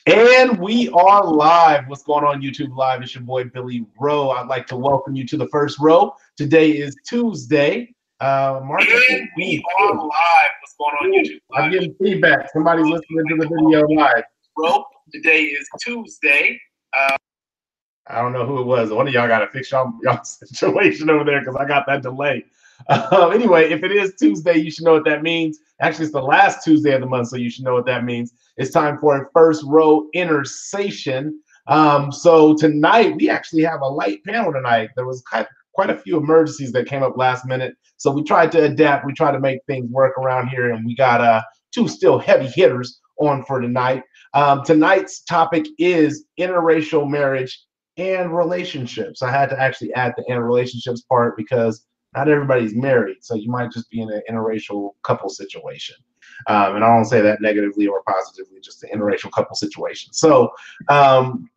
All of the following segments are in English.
And we are live. What's going on, YouTube Live? It's your boy, Billy Rowe. I'd like to welcome you to the first row. Today is Tuesday. March. And we are live. What's going on, YouTube Live? I'm getting feedback. Somebody's listening to the video live. Rowe. Today is Tuesday. I don't know who it was. One of y'all got to fix y'all situation over there because I got that delay. Anyway, if it is Tuesday, you should know what that means. Actually, it's the last Tuesday of the month, so you should know what that means. It's time for a first row intersation. So tonight, we actually have a light panel tonight. There was quite a few emergencies that came up last minute. So we tried to adapt. We tried to make things work around here, and we got two still heavy hitters on for tonight. Tonight's topic is interracial marriage and relationships. I had to actually add the and relationships part because not everybody's married, so you might just be in an interracial couple situation. And I don't say that negatively or positively, just an interracial couple situation. So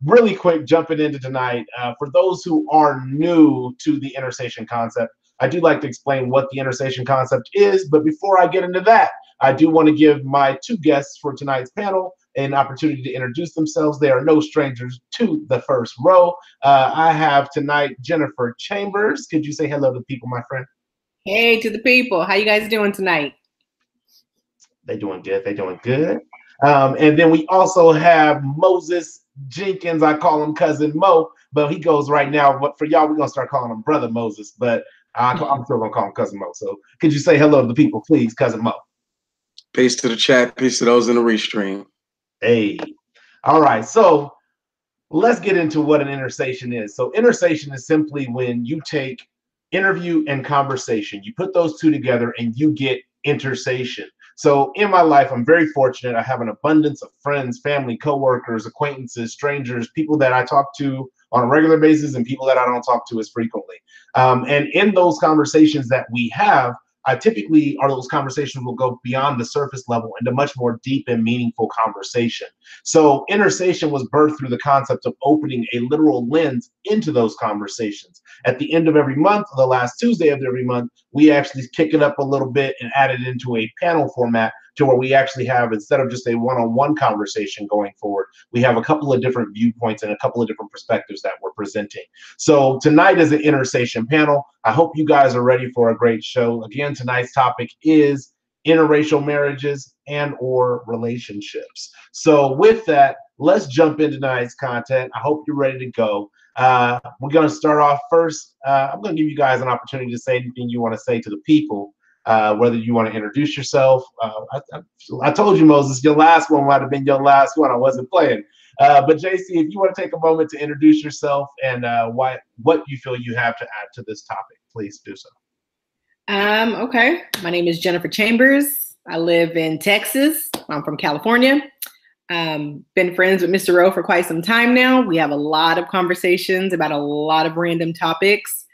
really quick, jumping into tonight, for those who are new to the intersation concept, I do like to explain what the intersation concept is, but before I get into that, I do want to give my two guests for tonight's panel an opportunity to introduce themselves. They are no strangers to the first row. I have tonight Jennifer Chambers. Could you say hello to the people, my friend? Hey to the people. How you guys doing tonight? They're doing good. They're doing good. And then we also have Moses Jenkins. I call him Cousin Mo, but he goes right now. But for y'all, we're going to start calling him Brother Moses, but I'm still going to call him Cousin Mo. So could you say hello to the people, please, Cousin Mo? Peace to the chat. Peace to those in the restream. Hey, all right. So let's get into what an intersation is. So intersation is simply when you take interview and conversation, you put those two together and you get intersation. So in my life, I'm very fortunate. I have an abundance of friends, family, coworkers, acquaintances, strangers, people that I talk to on a regular basis and people that I don't talk to as frequently. And in those conversations that we have, typically those conversations will go beyond the surface level into much more deep and meaningful conversation. So intersation was birthed through the concept of opening a literal lens into those conversations. At the end of every month, the last Tuesday of every month, we actually kick it up a little bit and add it into a panel format to where we actually have, instead of just a one-on-one conversation going forward, we have a couple of different viewpoints and a couple of different perspectives that we're presenting. So tonight is an intersation panel. I hope you guys are ready for a great show. Again, tonight's topic is interracial marriages and or relationships. So with that, let's jump into tonight's content. I hope you're ready to go. We're going to start off first. I'm going to give you guys an opportunity to say anything you want to say to the people. Whether you want to introduce yourself. I told you, Moses, your last one might have been your last one. I wasn't playing. But JC, if you want to take a moment to introduce yourself and what you feel you have to add to this topic, please do so. Okay. My name is Jennifer Chambers. I live in Texas. I'm from California. Been friends with 1stWroe for quite some time now. We have a lot of conversations about a lot of random topics,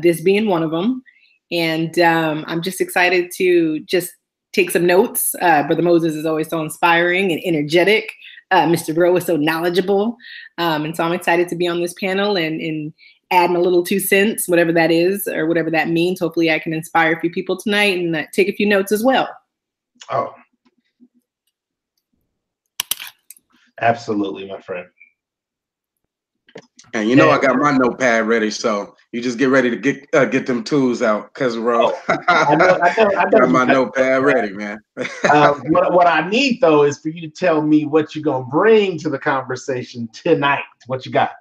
this being one of them. And I'm just excited to just take some notes. Brother Moses is always so inspiring and energetic. 1stWroe is so knowledgeable. And so I'm excited to be on this panel and add a little 2 cents, whatever that is or whatever that means. Hopefully I can inspire a few people tonight and take a few notes as well. Oh, absolutely, my friend. And you know, I got my notepad ready, so you just get ready to get them tools out, Cousin Rowe. I got my notepad ready, man. What I need, though, is for you to tell me what you're going to bring to the conversation tonight. What you got?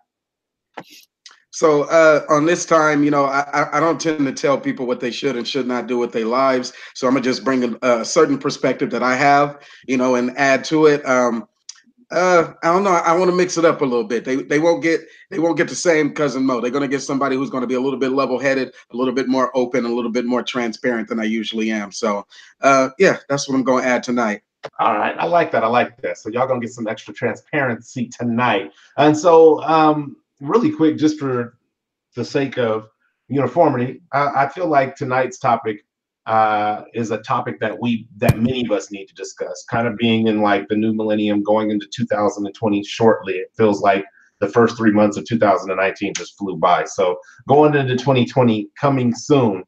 So on this time, you know, I don't tend to tell people what they should and should not do with their lives. So I'm going to just bring a certain perspective that I have, you know, and add to it. I don't know. I want to mix it up a little bit. They won't get the same Cousin Mo. They're going to get somebody who's going to be a little bit level-headed, a little bit more open, a little bit more transparent than I usually am. So, yeah, that's what I'm going to add tonight. All right, I like that. I like that. So y'all gonna get some extra transparency tonight. And so, really quick, just for the sake of uniformity, I feel like tonight's topic is a topic that many of us need to discuss. Kind of being in like the new millennium, going into 2020 shortly. It feels like the first 3 months of 2019 just flew by. So going into 2020 coming soon.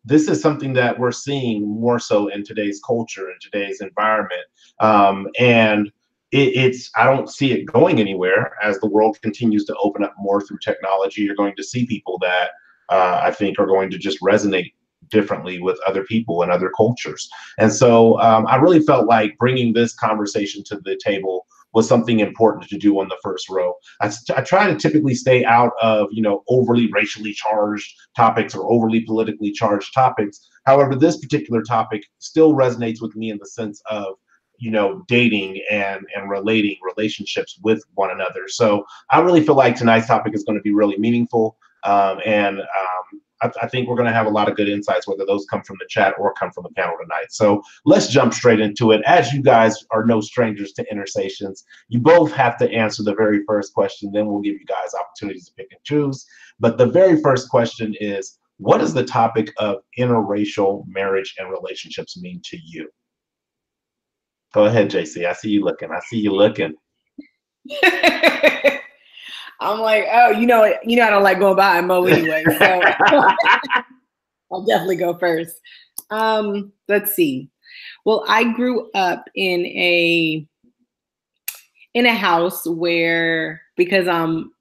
This is something that we're seeing more so in today's culture, in today's environment. And I don't see it going anywhere. As the world continues to open up more through technology, you're going to see people that I think are going to just resonate differently with other people and other cultures. And so I really felt like bringing this conversation to the table was something important to do on the first row. I try to typically stay out of, overly racially charged topics or overly politically charged topics. However, this particular topic still resonates with me in the sense of, dating and relating relationships with one another. So I really feel like tonight's topic is going to be really meaningful. I think we're going to have a lot of good insights, whether those come from the chat or come from the panel tonight. So let's jump straight into it. As you guys are no strangers to Intersations, you both have to answer the very first question. Then we'll give you guys opportunities to pick and choose. But the very first question is, what does the topic of interracial marriage and relationships mean to you? Go ahead, JC. I see you looking. I'm like, oh, I don't like going by Mo anyway, so I'll definitely go first. Let's see. Well, I grew up in a house where, because I'm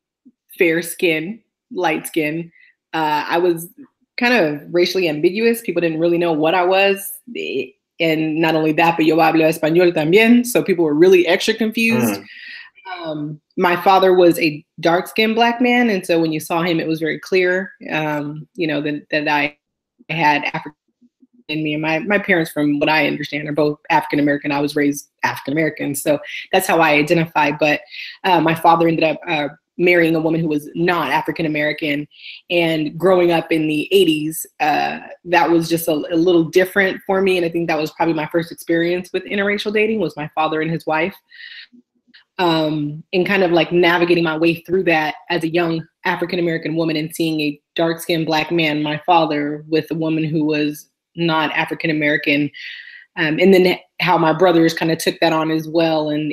fair skinned, light skinned, I was kind of racially ambiguous. People didn't really know what I was. And not only that, but yo hablo español también. So people were really extra confused. My father was a dark-skinned Black man. And so when you saw him, it was very clear, that I had African in me. And my parents, from what I understand, are both African-American. I was raised African-American. So that's how I identify. But my father ended up marrying a woman who was not African-American, and growing up in the 80s, that was just a little different for me. And I think that was probably my first experience with interracial dating, was my father and his wife. And kind of like navigating my way through that as a young African-American woman, and seeing a dark-skinned Black man, my father, with a woman who was not African-American. And then how my brothers kind of took that on as well. And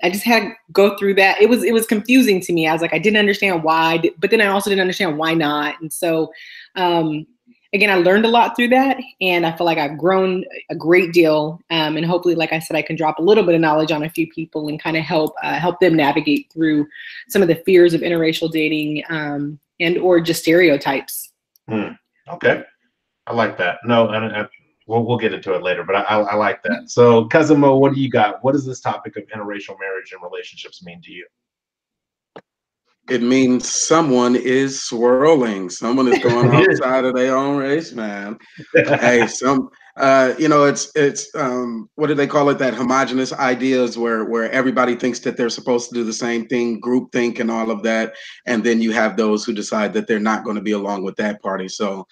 I just had to go through that. It was confusing to me. I was like, I didn't understand why, but then I also didn't understand why not. And so, again, I learned a lot through that, and I feel like I've grown a great deal. And hopefully, like I said, I can drop a little bit of knowledge on a few people and kind of help them navigate through some of the fears of interracial dating, and or just stereotypes. Okay, I like that. No, and we'll get into it later, but I like that. So, Cousin Mo, what do you got? What does this topic of interracial marriage and relationships mean to you? It means someone is swirling. Someone is going outside of their own race, man. Hey, it's what do they call it? That homogenous ideas where everybody thinks that they're supposed to do the same thing, groupthink and all of that. And then you have those who decide that they're not going to be along with that party. So,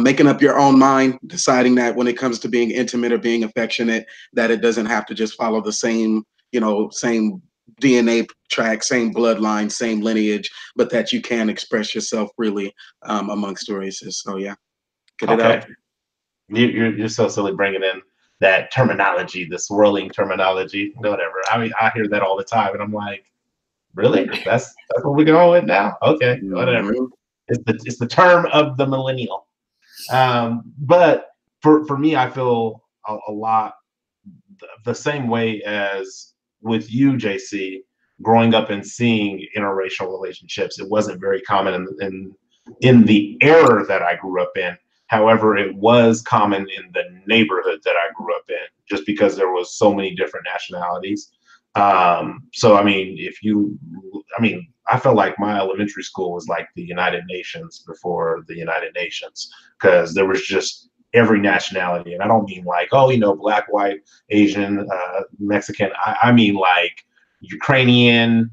making up your own mind, deciding that when it comes to being intimate or being affectionate, that it doesn't have to just follow the same DNA track, same bloodline, same lineage, but that you can express yourself really amongst races. So yeah, get it out. You're so silly bringing in that terminology, the swirling terminology, whatever. I mean, I hear that all the time, and I'm like, really? That's what we're going with now? Okay, whatever. It's the term of the millennial. But for me, I feel a lot the same way as with you, JC, growing up and seeing interracial relationships. It wasn't very common in the era that I grew up in. However, it was common in the neighborhood that I grew up in, just because there was so many different nationalities. So, I mean, I felt like my elementary school was like the United Nations before the United Nations, because there was just every nationality. And I don't mean like, Black, white, Asian, Mexican. I mean like Ukrainian,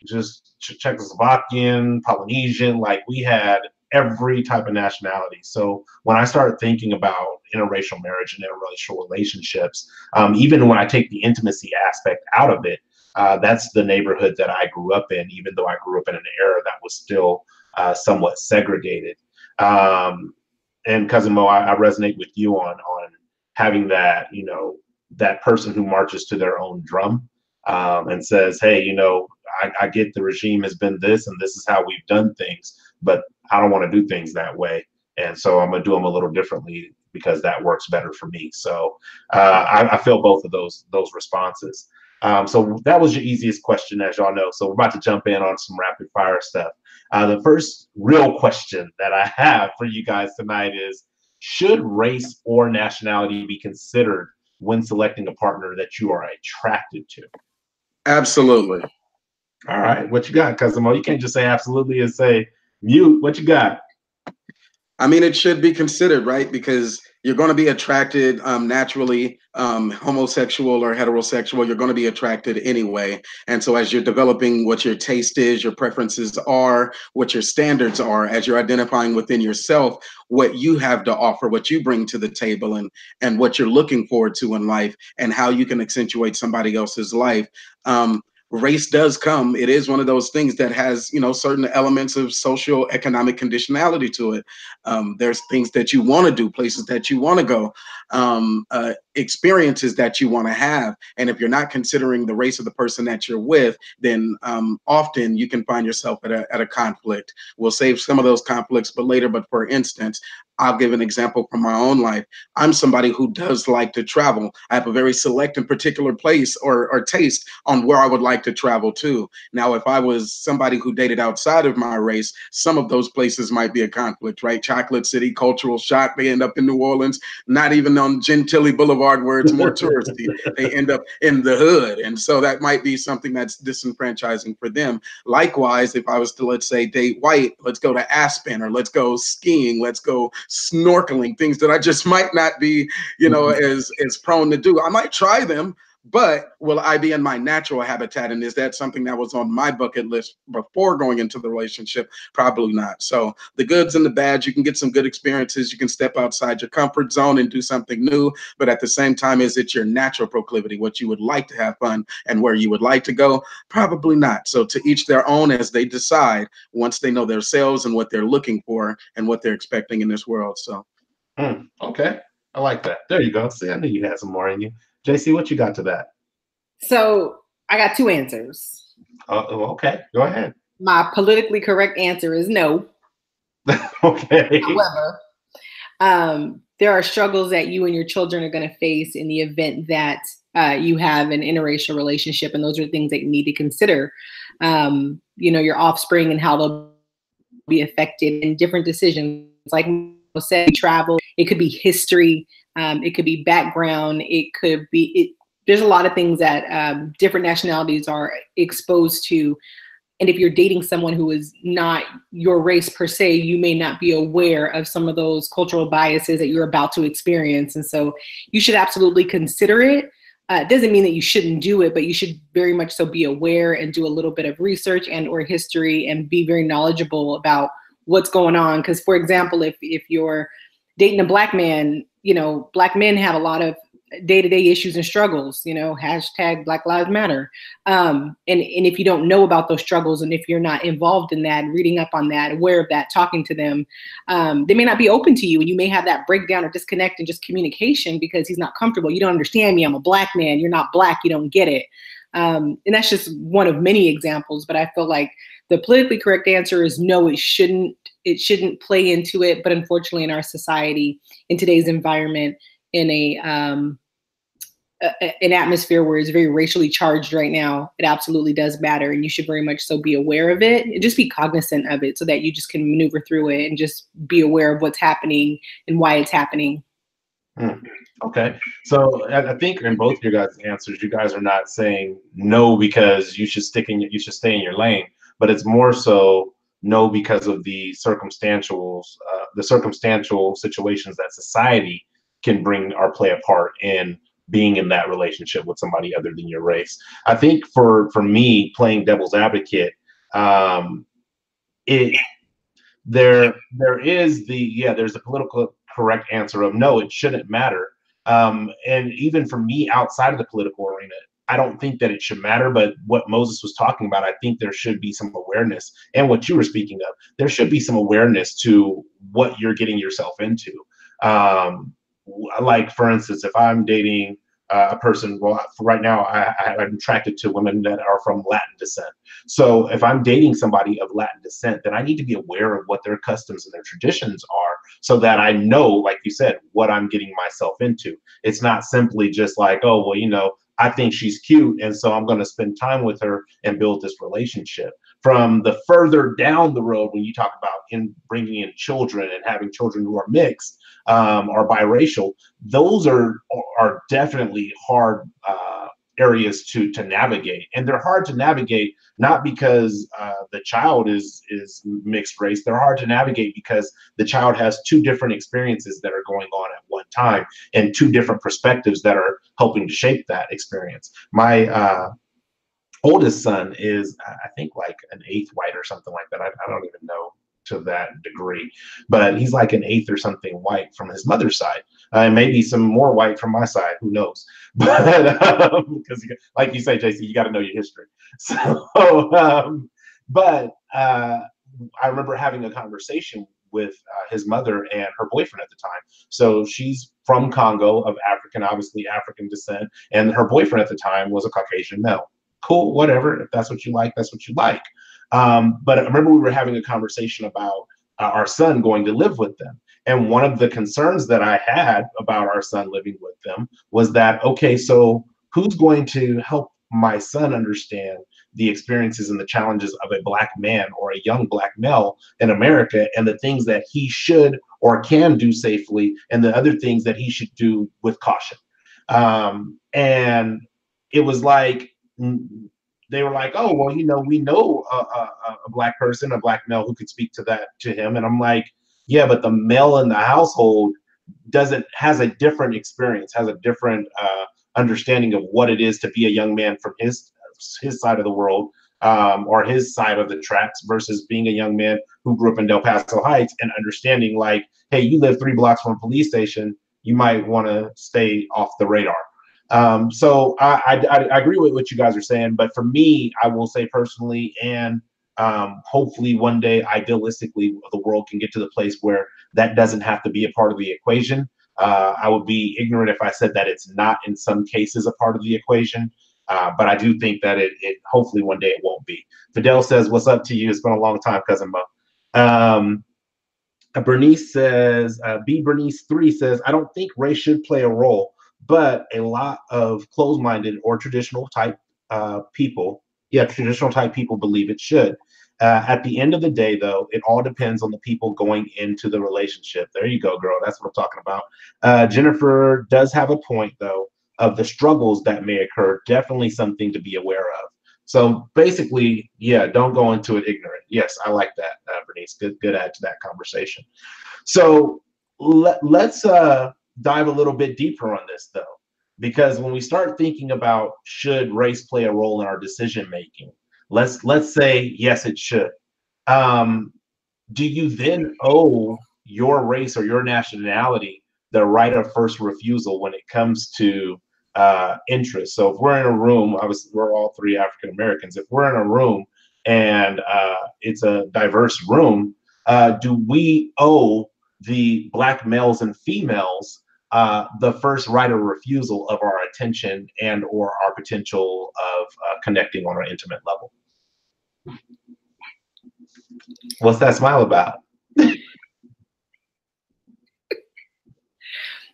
just Czechoslovakian, Polynesian. Like, we had every type of nationality. So when I started thinking about interracial marriage and interracial relationships, even when I take the intimacy aspect out of it, that's the neighborhood that I grew up in, even though I grew up in an era that was still somewhat segregated. And Cousin Mo, I resonate with you on having that, that person who marches to their own drum, and says, hey, I get the regime has been this, and this is how we've done things, but I don't want to do things that way. And so I'm going to do them a little differently because that works better for me. So I feel both of those responses. So that was your easiest question, as y'all know. So we're about to jump in on some rapid fire stuff. The first real question that I have for you guys tonight is, should race or nationality be considered when selecting a partner that you are attracted to? Absolutely. All right, what you got, Cousin Mo? You can't just say absolutely and say mute. What you got? I mean, it should be considered, right? Because you're going to be attracted naturally, homosexual or heterosexual, you're going to be attracted anyway. And so as you're developing what your taste is, your preferences are, what your standards are, as you're identifying within yourself, what you have to offer, what you bring to the table, and what you're looking forward to in life, and how you can accentuate somebody else's life. Race does come. It is one of those things that has, certain elements of social economic conditionality to it. There's things that you want to do, places that you want to go, experiences that you want to have. And if you're not considering the race of the person that you're with, then often you can find yourself at a conflict. We'll save some of those conflicts for later. But for instance, I'll give an example from my own life. I'm somebody who does like to travel. I have a very select and particular place or taste on where I would like to travel to. Now, if I was somebody who dated outside of my race, some of those places might be a conflict, right? Chocolate City, cultural shock. They end up in New Orleans, not even on Gentilly Boulevard where it's more touristy. They end up in the hood. And so that might be something that's disenfranchising for them. Likewise, if I was to, let's say, date white, let's go to Aspen, or let's go skiing, let's go snorkeling, things that I just might not be, as prone to do. I might try them, but will I be in my natural habitat? And is that something that was on my bucket list before going into the relationship? Probably not. So the goods and the bads, you can get some good experiences. You can step outside your comfort zone and do something new. But at the same time, is it your natural proclivity, what you would like to have fun and where you would like to go? Probably not. So to each their own, as they decide, once they know themselves and what they're looking for and what they're expecting in this world. So. Okay. I like that. There you go. See, I knew you had some more in you. JC, what you got to that? So I got two answers. Okay. Go ahead. My politically correct answer is no. Okay. However, there are struggles that you and your children are going to face in the event that you have an interracial relationship. And those are things that you need to consider. Your offspring and how they'll be affected in different decisions. Like I said, travel, it could be history, it could be background, it could be, there's a lot of things that different nationalities are exposed to. And if you're dating someone who is not your race per se, you may not be aware of some of those cultural biases that you're about to experience. And so you should absolutely consider it. It doesn't mean that you shouldn't do it, but you should very much so be aware and do a little bit of research and or history and be very knowledgeable about what's going on. Because, for example, if you're dating a Black man, Black men have a lot of day-to-day issues and struggles, hashtag Black Lives Matter. And if you don't know about those struggles, and if you're not involved in that, reading up on that, aware of that, talking to them, they may not be open to you, and you may have that breakdown or disconnect in just communication because he's not comfortable. You don't understand me. I'm a Black man. You're not Black. You don't get it. And that's just one of many examples, but I feel like the politically correct answer is no, it shouldn't play into it. But unfortunately, in our society, in today's environment, in an atmosphere where it's very racially charged right now, it absolutely does matter. And you should very much so be aware of it and just be cognizant of it so that you just can maneuver through it and just be aware of what's happening and why it's happening. Okay. So I think in both your guys' answers, you guys are not saying no because you should stay in your lane, but it's more so no because of the circumstantial situations that society can bring or play a part in being in that relationship with somebody other than your race. I think for me, playing devil's advocate, there's the political correct answer of no, it shouldn't matter. And even for me outside of the political arena, I don't think that it should matter. But what Moses was talking about, I think there should be some awareness, and what you were speaking of, there should be some awareness to what you're getting yourself into. Like, for instance, if I'm dating a person, well, right now I'm attracted to women that are from Latin descent. So if I'm dating somebody of Latin descent, then I need to be aware of what their customs and their traditions are so that I know, like you said, what I'm getting myself into. It's not simply just like, oh, well, you know, I think she's cute, and so I'm going to spend time with her and build this relationship. From the further down the road, when you talk about bringing in children and having children who are mixed or biracial, those are definitely hard areas to navigate, and they're hard to navigate not because the child is mixed race. They're hard to navigate because the child has two different experiences that are going on at one time, and two different perspectives that are helping to shape that experience. My oldest son is, I think, like an eighth white or something like that. I don't even know to that degree, but he's like an eighth or something white from his mother's side, and maybe some more white from my side. Who knows? But because, like you say, JC, you got to know your history. So, but I remember having a conversation with his mother and her boyfriend at the time. So she's from Congo, of obviously African descent, and her boyfriend at the time was a Caucasian male. Cool, whatever. If that's what you like, that's what you like. But I remember we were having a conversation about our son going to live with them. And one of the concerns that I had about our son living with them was that, okay, so who's going to help my son understand the experiences and the challenges of a Black man or a young Black male in America, and the things that he should or can do safely, and the other things that he should do with caution. And it was like, they were like, oh, well, you know, we know a Black person, a Black male who could speak to him. And I'm like, yeah, but the male in the household has a different experience, has a different understanding of what it is to be a young man from his side of the world, or his side of the tracks, versus being a young man who grew up in Del Paso Heights and understanding, like, hey, you live 3 blocks from a police station, you might want to stay off the radar. So I agree with what you guys are saying, but for me, I will say personally, and hopefully one day, idealistically, the world can get to the place where that doesn't have to be a part of the equation. I would be ignorant if I said that it's not in some cases a part of the equation, but I do think that it hopefully one day it won't be. Fidel says, what's up to you? It's been a long time, Cousin Mo. Bernice says, Bernice3 says, I don't think race should play a role, but a lot of closed-minded or traditional type people believe it should. At the end of the day, though, it all depends on the people going into the relationship. There you go, girl. That's what I'm talking about. Jennifer does have a point, though, of the struggles that may occur. Definitely something to be aware of. So basically, yeah, don't go into it ignorant. Yes, I like that, Bernice. Good add to that conversation. So let's dive a little bit deeper on this, though, because when we start thinking about should race play a role in our decision making, let's say yes, it should. Do you then owe your race or your nationality the right of first refusal when it comes to interest? So if we're in a room, obviously we're all 3 African Americans. If we're in a room and it's a diverse room, do we owe the Black males and females the first right of refusal of our attention and or our potential of connecting on an intimate level? What's that smile about?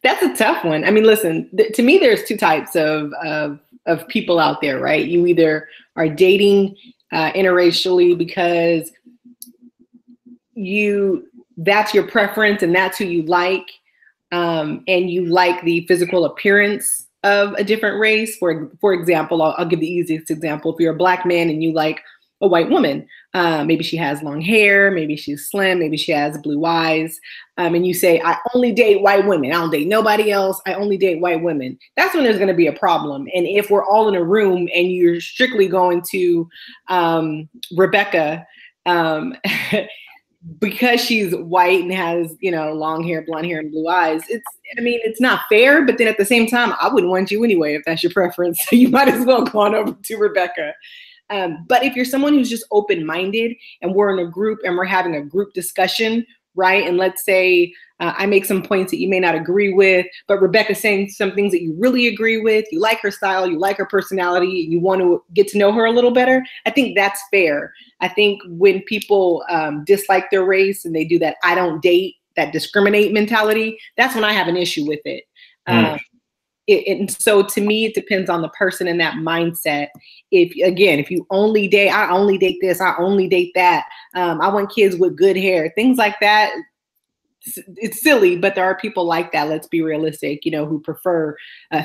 That's a tough one. I mean, listen, to me, there's 2 types of people out there, right? You either are dating interracially because that's your preference and that's who you like, and you like the physical appearance of a different race. For example, I'll give the easiest example. If you're a Black man and you like a white woman, maybe she has long hair, maybe she's slim, maybe she has blue eyes, and you say, I only date white women, I don't date nobody else, I only date white women. That's when there's going to be a problem. And if we're all in a room and you're strictly going to Rebecca because she's white and has, you know, long hair, blonde hair, and blue eyes, it's not fair. But then at the same time, I wouldn't want you anyway if that's your preference. So you might as well go on over to Rebecca. But if you're someone who's just open-minded and we're in a group and we're having a group discussion, right? And let's say I make some points that you may not agree with, but Rebecca's saying some things that you really agree with. You like her style, you like her personality, you want to get to know her a little better. I think that's fair. I think when people dislike their race and they do that I don't date that discriminate mentality, that's when I have an issue with it. And so to me, it depends on the person and that mindset. If you only date, I only date this, I only date that. I want kids with good hair, things like that. It's silly, but there are people like that. Let's be realistic, who prefer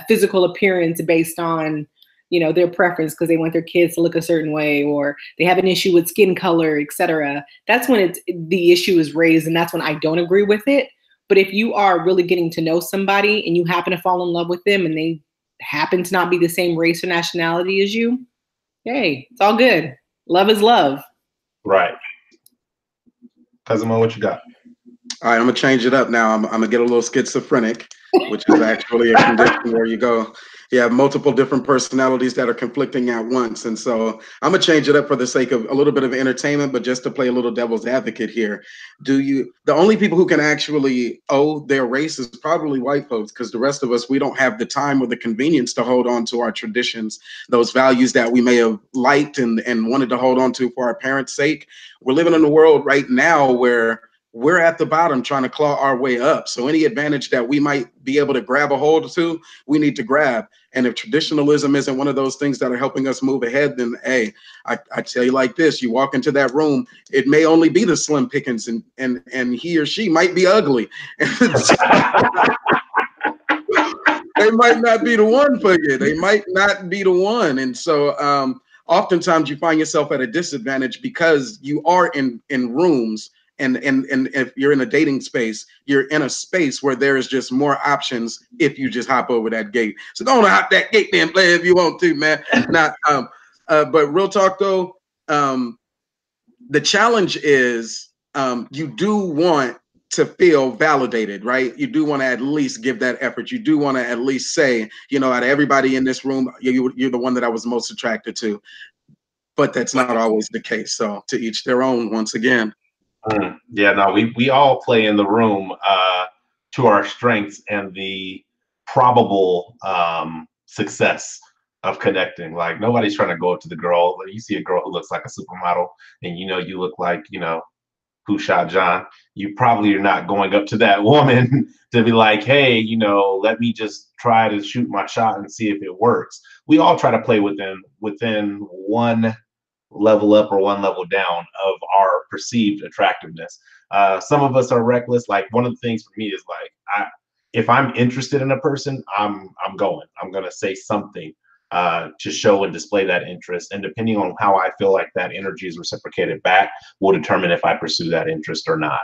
physical appearance based on, their preference because they want their kids to look a certain way, or they have an issue with skin color, etc. That's when the issue is raised, and that's when I don't agree with it. But if you are really getting to know somebody and you happen to fall in love with them and they happen to not be the same race or nationality as you, hey, it's all good. Love is love. Right. Cousin Mo, what you got? All right, I'm gonna change it up now. I'm gonna get a little schizophrenic, which is actually a condition where you have multiple different personalities that are conflicting at once. And so I'm gonna change it up for the sake of a little bit of entertainment, but just to play a little devil's advocate here. The only people who can actually owe their race is probably white folks, because the rest of us, we don't have the time or the convenience to hold on to our traditions, those values that we may have liked and wanted to hold on to for our parents' sake. We're living in a world right now where we're at the bottom trying to claw our way up. So any advantage that we might be able to grab a hold to, we need to grab. And if traditionalism isn't one of those things that are helping us move ahead, then hey, I tell you like this, you walk into that room, it may only be the slim pickings and he or she might be ugly. They might not be the one for you. They might not be the one. And so oftentimes you find yourself at a disadvantage because you are in rooms. And if you're in a dating space, you're in a space where there is just more options if you just hop over that gate. So go on and hop that gate then, play if you want to, man. But real talk though, the challenge is you do want to feel validated, right? You do want to at least give that effort. You do want to at least say, out of everybody in this room, you're the one that I was most attracted to. But that's not always the case. So to each their own, once again. Yeah, no, we all play in the room to our strengths and the probable success of connecting. Like nobody's trying to go up to the girl. You see a girl who looks like a supermodel and you look like, Who Shot John. You probably are not going up to that woman to be like, hey, let me just try to shoot my shot and see if it works. We all try to play within one level up or one level down of our perceived attractiveness. Some of us are reckless. Like one of the things for me is like, if I'm interested in a person, I'm going to say something to show and display that interest. And depending on how I feel like that energy is reciprocated back will determine if I pursue that interest or not.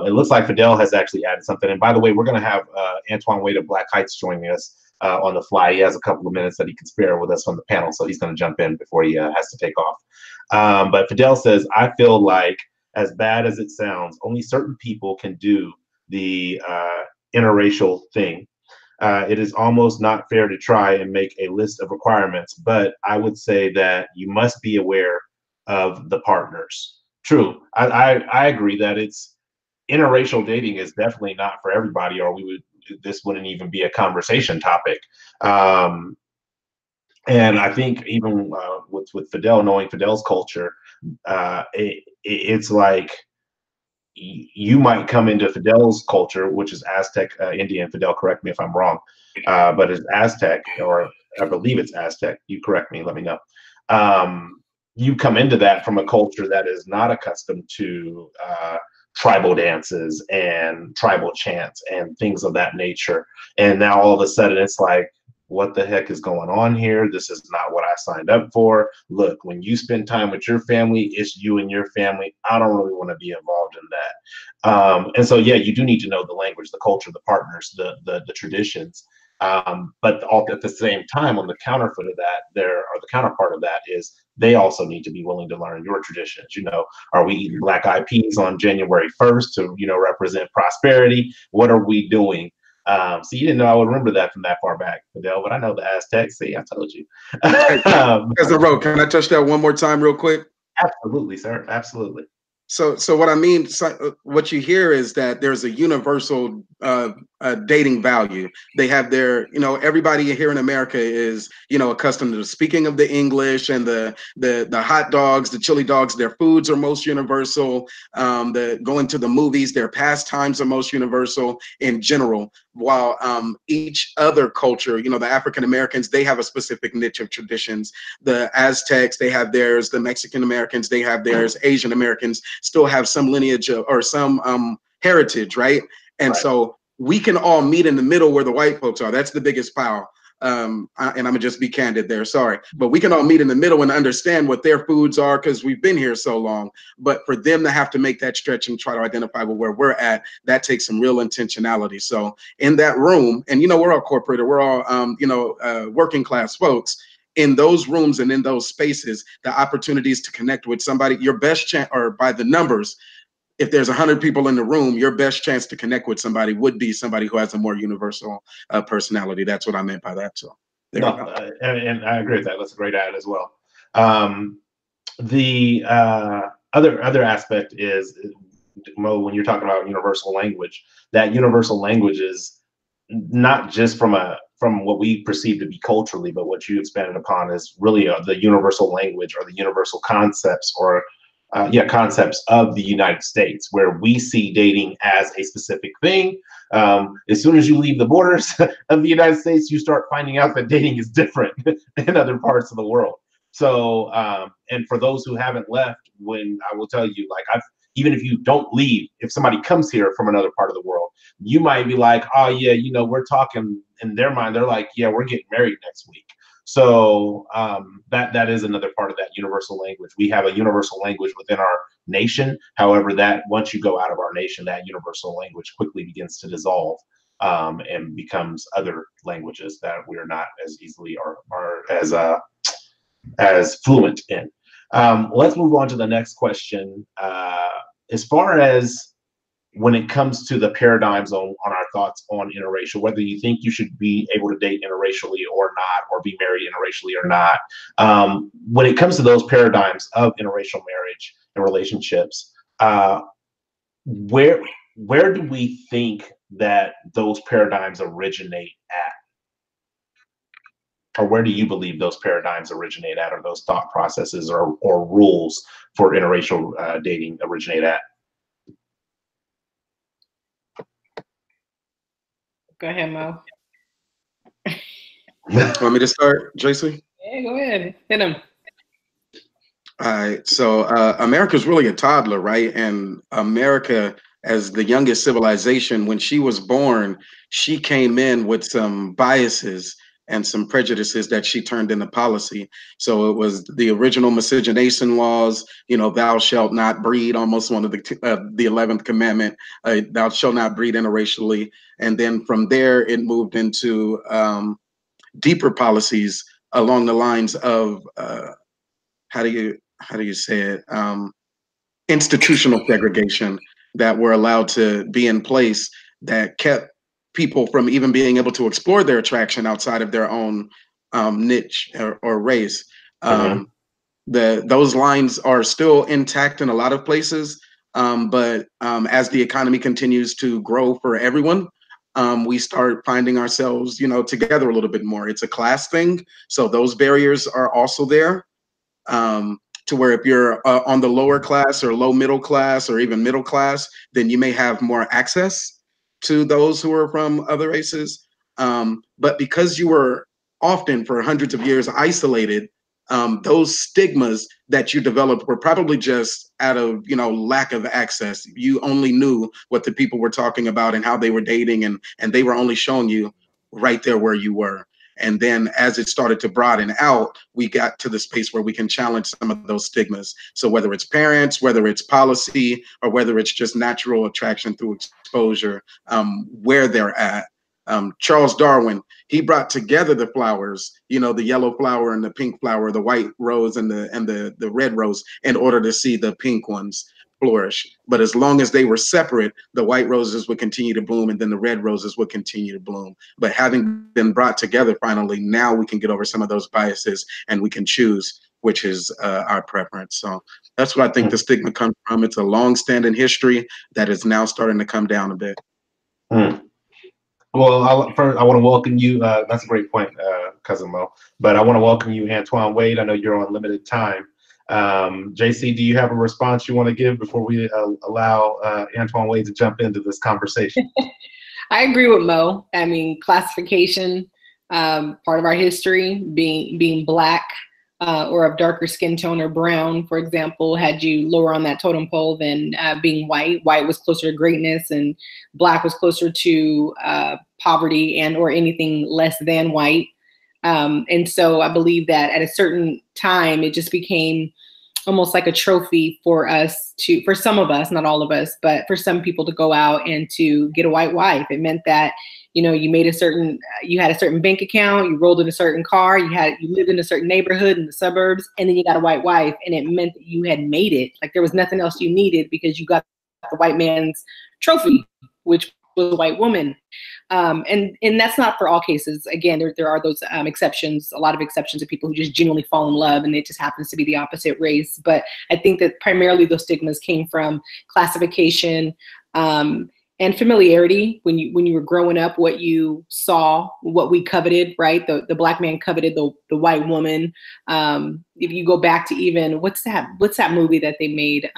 It looks like Fidel has actually added something. And by the way, we're going to have Antoine Wade of Black Heights joining us on the fly. He has a couple of minutes that he can spare with us on the panel, so he's going to jump in before he has to take off. But Fidel says, I feel like, as bad as it sounds, only certain people can do the interracial thing. It is almost not fair to try and make a list of requirements, but I would say that you must be aware of the partners. True. I agree that interracial dating is definitely not for everybody, or this wouldn't even be a conversation topic. And I think even with Fidel, knowing Fidel's culture, it's like you might come into Fidel's culture, which is Aztec Indian. Fidel, correct me if I'm wrong, but it's Aztec, or I believe it's Aztec. You correct me, let me know. You come into that from a culture that is not accustomed to tribal dances and tribal chants and things of that nature. And now all of a sudden it's like, what the heck is going on here? This is not what I signed up for. Look, when you spend time with your family, it's you and your family. I don't really want to be involved in that. And so, yeah, you do need to know the language, the culture, the partners, the traditions. But at the same time, on the counterfoot of that, the counterpart of that is they also need to be willing to learn your traditions. Are we eating black eyed peas on January 1st to, represent prosperity? What are we doing? So you didn't know I would remember that from that far back, Fidel, but I know the Aztecs. See, I told you. Cousin Roe, can I touch that one more time real quick? Absolutely, sir. Absolutely. So what I mean, what you hear is that there's a universal dating value. They have their, everybody here in America is, accustomed to speaking of the English and the hot dogs, the chili dogs. Their foods are most universal. The going to the movies, their pastimes are most universal in general. While each other culture, the African Americans, they have a specific niche of traditions. The Aztecs, they have theirs. The Mexican Americans, they have theirs. Asian Americans still have some lineage or some heritage, right? And so we can all meet in the middle where the white folks are. That's the biggest pile. And I'm gonna just be candid there, sorry. But we can all meet in the middle and understand what their foods are because we've been here so long. But for them to have to make that stretch and try to identify where we're at, that takes some real intentionality. So in that room, and we're all corporate, or we're all working class folks. In those rooms and in those spaces, the opportunities to connect with somebody, your best chance, or by the numbers, if there's 100 people in the room, your best chance to connect with somebody would be somebody who has a more universal personality. That's what I meant by that. So no, and I agree with that. That's a great ad as well. The other aspect is, Mo, when you're talking about universal language, that universal language is not just from what we perceive to be culturally, but what you expanded upon is really the universal language or the universal concepts or concepts of the United States, where we see dating as a specific thing. As soon as you leave the borders of the United States, you start finding out that dating is different in other parts of the world. So, and for those who haven't left, when I will tell you, like, even if you don't leave, if somebody comes here from another part of the world, you might be like, oh yeah, we're talking, in their mind, they're like, yeah, we're getting married next week. So that is another part of that universal language. We have a universal language within our nation. However, that once you go out of our nation, that universal language quickly begins to dissolve and becomes other languages that we're not as easily or as fluent in. Let's move on to the next question. As far as when it comes to the paradigms on our thoughts on interracial, whether you think you should be able to date interracially or not, or be married interracially or not, when it comes to those paradigms of interracial marriage and relationships, where do we think that those paradigms originate at? Or where do you believe those paradigms originate at, or those thought processes or rules for interracial dating originate at? Go ahead, Mo. Want me to start, JC? Yeah, go ahead. Hit him. All right. So America's really a toddler, right? And America, as the youngest civilization, when she was born, she came in with some biases and some prejudices that she turned into policy. So it was the original miscegenation laws, thou shalt not breed, almost one of the 11th commandment, thou shalt not breed interracially. And then from there, it moved into deeper policies along the lines of, how do you say it? Institutional segregation that were allowed to be in place that kept people from even being able to explore their attraction outside of their own niche or race. Those lines are still intact in a lot of places, but as the economy continues to grow for everyone, we start finding ourselves, together a little bit more. It's a class thing, so those barriers are also there. To where if you're on the lower class or low middle class or even middle class, then you may have more access to those who are from other races. But because you were often for hundreds of years isolated, those stigmas that you developed were probably just out of lack of access. You only knew what the people were talking about and how they were dating, and they were only showing you right there where you were. And then as it started to broaden out, we got to the space where we can challenge some of those stigmas. So whether it's parents, whether it's policy, or whether it's just natural attraction through exposure, where they're at. Charles Darwin, he brought together the flowers, the yellow flower and the pink flower, the white rose and the red rose, in order to see the pink ones flourish. But as long as they were separate, the white roses would continue to bloom and then the red roses would continue to bloom. But having been brought together finally, now we can get over some of those biases and we can choose which is our preference. So That's where I think the stigma comes from. It's a long-standing history that is now starting to come down a bit. Well, first, I want to welcome you. That's a great point, Cousin Mo. But I want to welcome you, Antoine Wade. I know you're on limited time. JC, do you have a response you want to give before we allow Antoine Wade to jump into this conversation? I agree with Mo. I mean, classification, part of our history, being Black or of darker skin tone or brown, for example, had you lower on that totem pole than being white. White was closer to greatness, and Black was closer to poverty and or anything less than white. And so I believe that at a certain time, it just became almost like a trophy for some of us, not all of us, but for some people to go out and to get a white wife. It meant that, you know, you had a certain bank account, you rolled in a certain car, you lived in a certain neighborhood in the suburbs, and then you got a white wife, and it meant that you had made it. Like there was nothing else you needed because you got the white man's trophy, which was a white woman. And that's not for all cases. Again, there are those exceptions, a lot of exceptions of people who just genuinely fall in love and it just happens to be the opposite race. But I think that primarily those stigmas came from classification and familiarity. When you were growing up, what you saw, what we coveted, right? The Black man coveted the white woman. If you go back to even, what's that movie that they made?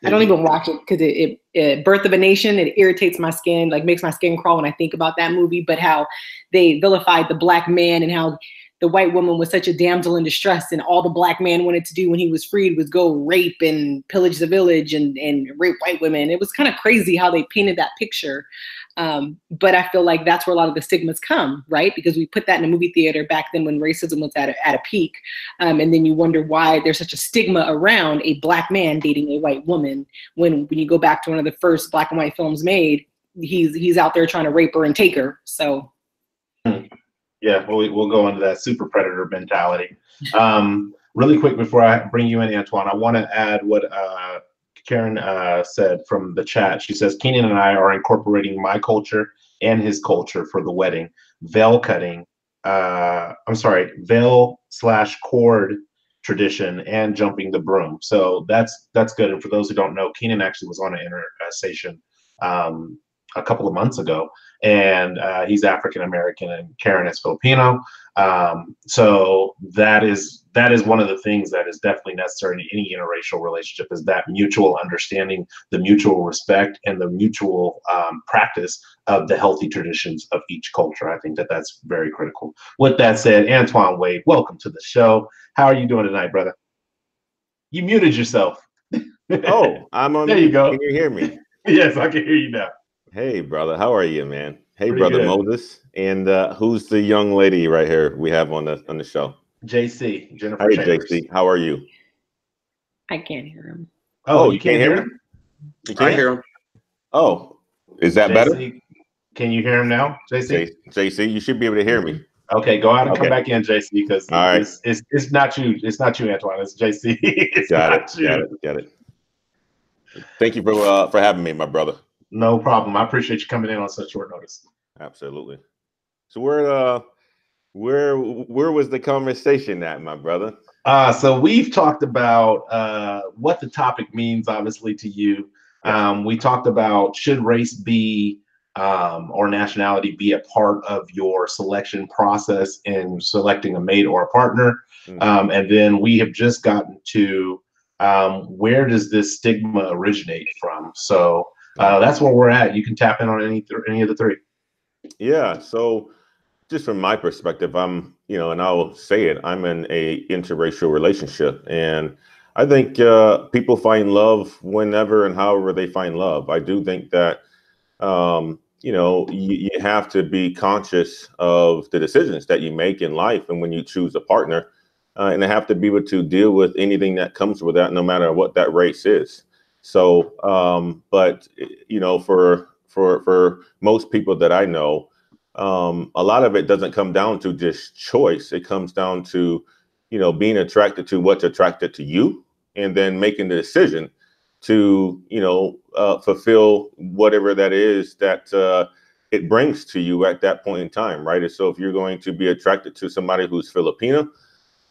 I don't even watch it because it Birth of a Nation, it irritates my skin, like makes my skin crawl when I think about that movie, but how they vilified the Black man and how the white woman was such a damsel in distress, and all the Black man wanted to do when he was freed was go rape and pillage the village and rape white women. It was kind of crazy how they painted that picture. But I feel like that's where a lot of the stigmas come, right? Because we put that in a movie theater back then when racism was at a peak. And then you wonder why there's such a stigma around a Black man dating a white woman. When you go back to one of the first Black and white films made, he's out there trying to rape her and take her. So. Yeah, we'll go into that super predator mentality. Really quick before I bring you in, Antoine, I want to add what Karen said from the chat. She says, Keenan and I are incorporating my culture and his culture for the wedding. Veil cutting, veil/cord tradition and jumping the broom. So that's good. And for those who don't know, Keenan actually was on an Intersation a couple of months ago, and he's African American and Karen is Filipino. So that is one of the things that is definitely necessary in any interracial relationship, is that mutual understanding, the mutual respect, and the mutual practice of the healthy traditions of each culture. I think that's very critical. With that said, Antoine Wade, welcome to the show. How are you doing tonight, brother? You muted yourself. Oh, I'm on. There you go. Can you hear me? Yes, I can hear you now. Hey, brother. How are you, man? Hey, Pretty brother good. Moses. And who's the young lady right here we have on the show? JC, Jennifer Hey, Chambers. JC. How are you? I can't hear him. Oh, you can't hear him? You can't? I hear him. Oh, is that JC, better? Can you hear him now, JC? JC, you should be able to hear me. Okay, go out and come back in, JC, because All right. it's not you. It's not you, Antoine. It's JC. Got it. Thank you for having me, my brother. No problem. I appreciate you coming in on such short notice. Absolutely. So where was the conversation at, my brother? So we've talked about what the topic means, obviously, to you. Yes. We talked about, should race be or nationality be a part of your selection process in selecting a mate or a partner? Mm-hmm. And then we have just gotten to where does this stigma originate from? So that's where we're at. You can tap in on any of the three. Yeah. So just from my perspective, I'm, and I'll say it, I'm in a interracial relationship, and I think people find love whenever and however they find love. I do think that, you have to be conscious of the decisions that you make in life and when you choose a partner, and they have to be able to deal with anything that comes with that, no matter what that race is. So, but, for most people that I know, a lot of it doesn't come down to just choice. It comes down to, being attracted to what's attracted to you, and then making the decision to, fulfill whatever that is that it brings to you at that point in time, right? And so if you're going to be attracted to somebody who's Filipino,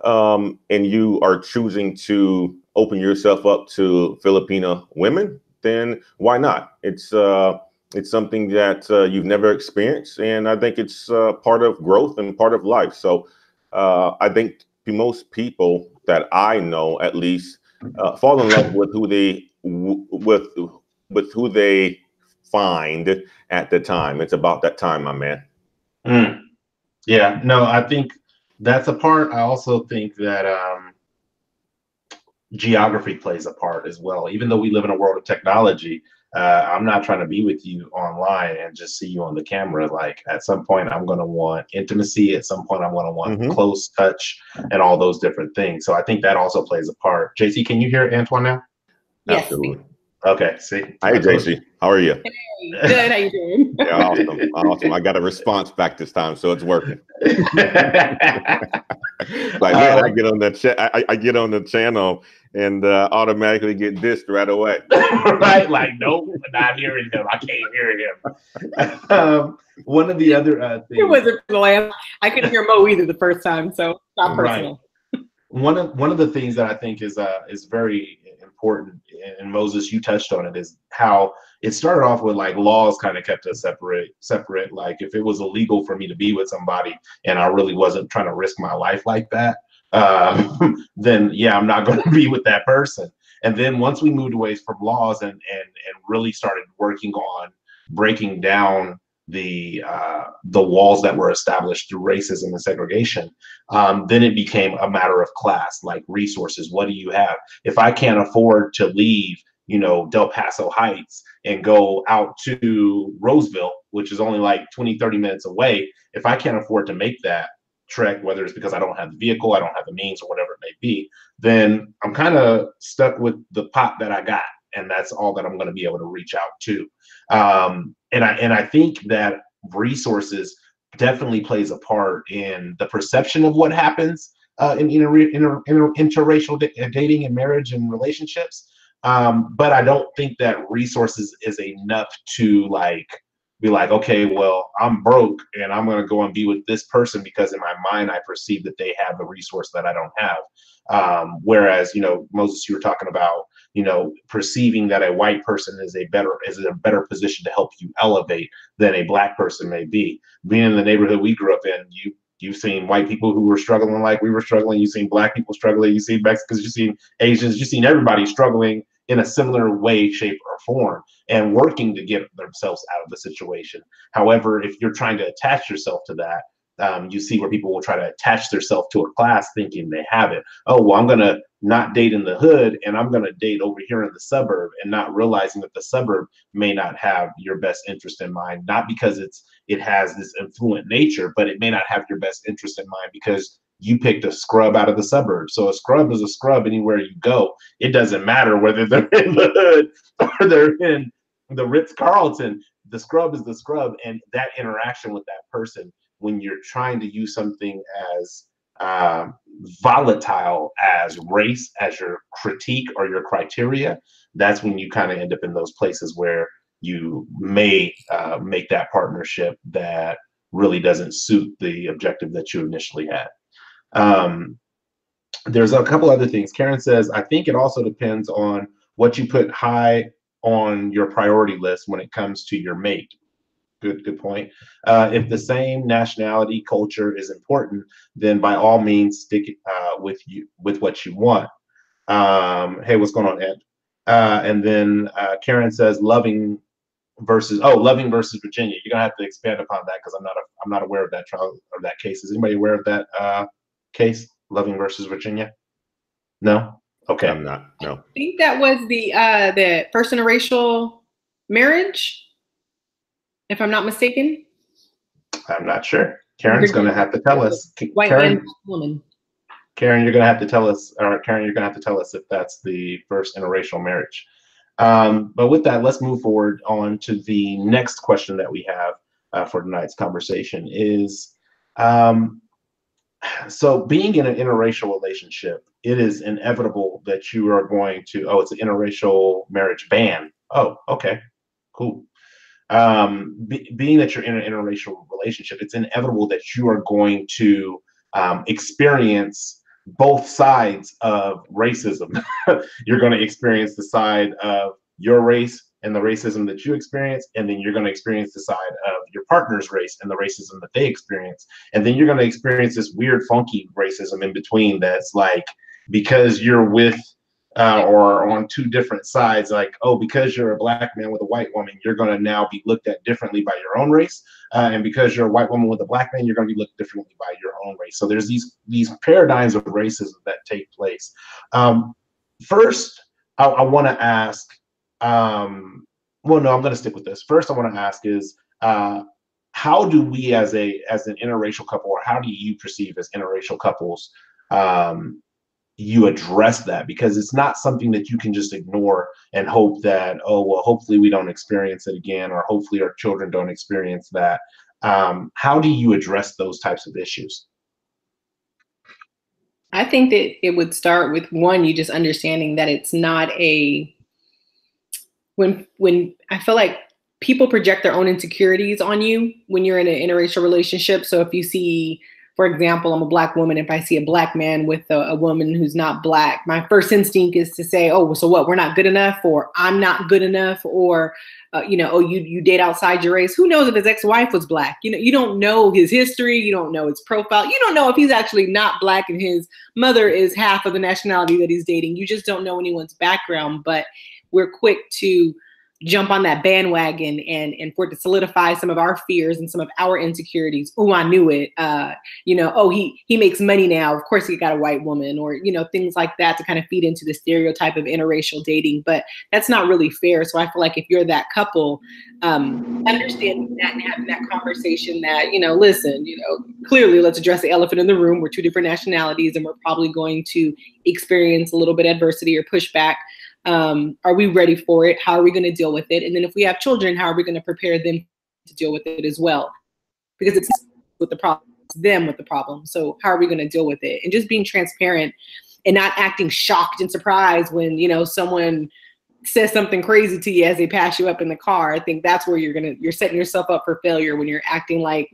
and you are choosing to open yourself up to Filipino women, then why not? It's something that you've never experienced, and I think it's part of growth and part of life. So I think most people that I know, at least, fall in love with who they with who they find at the time. It's about that time, my man. Yeah, no, I think that's a part. I also think that geography plays a part as well. Even though we live in a world of technology, I'm not trying to be with you online and just see you on the camera. Like at some point, I'm going to want intimacy. At some point, I'm going to want close touch and all those different things. So I think that also plays a part. JC, can you hear Antoine now? Yes. Absolutely. Okay. See. Hi, JC. How are you? Hey, good. How you doing? Yeah, awesome. Awesome. I got a response back this time, so it's working. Like, man, I get on that I get on the channel and automatically get dissed right away. Right? Like, nope, not hearing him. I can't hear him. One of the other things. It wasn't the last. I couldn't hear Mo either the first time, so not personal. Right. One of the things that I think is very important, and Moses, you touched on it, is how it started off with like laws kind of kept us separate. Like if it was illegal for me to be with somebody and I really wasn't trying to risk my life like that, then yeah, I'm not going to be with that person. And then once we moved away from laws and really started working on breaking down the walls that were established through racism and segregation, then it became a matter of class, like resources. What do you have? If I can't afford to leave, Del Paso Heights and go out to Roseville, which is only like 20-30 minutes away, if I can't afford to make that trek, whether it's because I don't have the vehicle, I don't have the means, or whatever it may be, then I'm kind of stuck with the pot that I got, and that's all that I'm going to be able to reach out to. And I think that resources definitely plays a part in the perception of what happens in interracial dating and marriage and relationships. But I don't think that resources is enough to be like, okay, well, I'm broke and I'm going to go and be with this person because in my mind, I perceive that they have a resource that I don't have. Whereas, Moses, you were talking about, perceiving that a white person is in a better position to help you elevate than a black person may be. Being in the neighborhood we grew up in, you've seen white people who were struggling like we were struggling. You've seen black people struggling. You've seen Mexicans. You've seen Asians. You've seen everybody struggling in a similar way, shape, or form, and working to get themselves out of the situation. However, if you're trying to attach yourself to that, you see where people will try to attach themselves to a class thinking they have it. Oh, well, I'm going to not date in the hood and I'm going to date over here in the suburb, and not realizing that the suburb may not have your best interest in mind, not because it has this influent nature, but it may not have your best interest in mind because you picked a scrub out of the suburbs. So a scrub is a scrub anywhere you go. It doesn't matter whether they're in the hood or they're in the Ritz-Carlton. The scrub is the scrub, and that interaction with that person, when you're trying to use something as volatile as race as your critique or your criteria, that's when you kind of end up in those places where you may make that partnership that really doesn't suit the objective that you initially had. There's a couple other things. Karen says, I think it also depends on what you put high on your priority list when it comes to your mate. Good point. If the same nationality, culture is important, then by all means stick with what you want. Hey, what's going on, Ed? And then Karen says, loving versus Virginia. You're gonna have to expand upon that because I'm not aware of that trial or that case. Is anybody aware of that case, Loving versus Virginia? No. Okay. I'm not. No. I think that was the first interracial marriage, if I'm not mistaken. I'm not sure. Karen's going to have to tell us. White Karen, woman. Karen, you're going to have to tell us, or Karen, you're going to have to tell us if that's the first interracial marriage. But with that, let's move forward on to the next question that we have for tonight's conversation is, so being in an interracial relationship, it is inevitable that you are going to, it's an interracial marriage ban. Oh, okay, cool. Being that you're in an interracial relationship, it's inevitable that you are going to experience both sides of racism. You're going to experience the side of your race and the racism that you experience, and then you're going to experience the side of your partner's race and the racism that they experience. And then you're going to experience this weird, funky racism in between that's like, because you're with or on two different sides, like, oh, because you're a black man with a white woman, you're going to now be looked at differently by your own race. And because you're a white woman with a black man, you're going to be looked differently by your own race. So there's these paradigms of racism that take place. First, I want to ask, well, no, I'm going to stick with this. First, I want to ask is, how do we as an interracial couple, or how do you perceive as interracial couples, you address that? Because it's not something that you can just ignore and hope that, oh, well, hopefully we don't experience it again, or hopefully our children don't experience that. How do you address those types of issues? I think that it would start with, one, you just understanding that it's not when I feel like people project their own insecurities on you when you're in an interracial relationship. So if you see, for example, I'm a black woman. If I see a black man with a woman who's not black, my first instinct is to say, oh, so what, we're not good enough, or I'm not good enough, or, oh, you date outside your race. Who knows if his ex-wife was black? You don't know his history. You don't know his profile. You don't know if he's actually not black and his mother is half of the nationality that he's dating. You just don't know anyone's background, but we're quick to jump on that bandwagon and for it to solidify some of our fears and some of our insecurities. Oh, I knew it. Oh, he makes money now. Of course he got a white woman, or, things like that to kind of feed into the stereotype of interracial dating. But that's not really fair. So I feel like if you're that couple, understanding that and having that conversation that, listen, clearly let's address the elephant in the room. We're two different nationalities and we're probably going to experience a little bit of adversity or pushback. Are we ready for it? How are we going to deal with it? And then if we have children, how are we going to prepare them to deal with it as well? Because it's with the problem, it's them with the problem. So how are we going to deal with it? And just being transparent and not acting shocked and surprised when, someone says something crazy to you as they pass you up in the car. I think that's where you're setting yourself up for failure, when you're acting like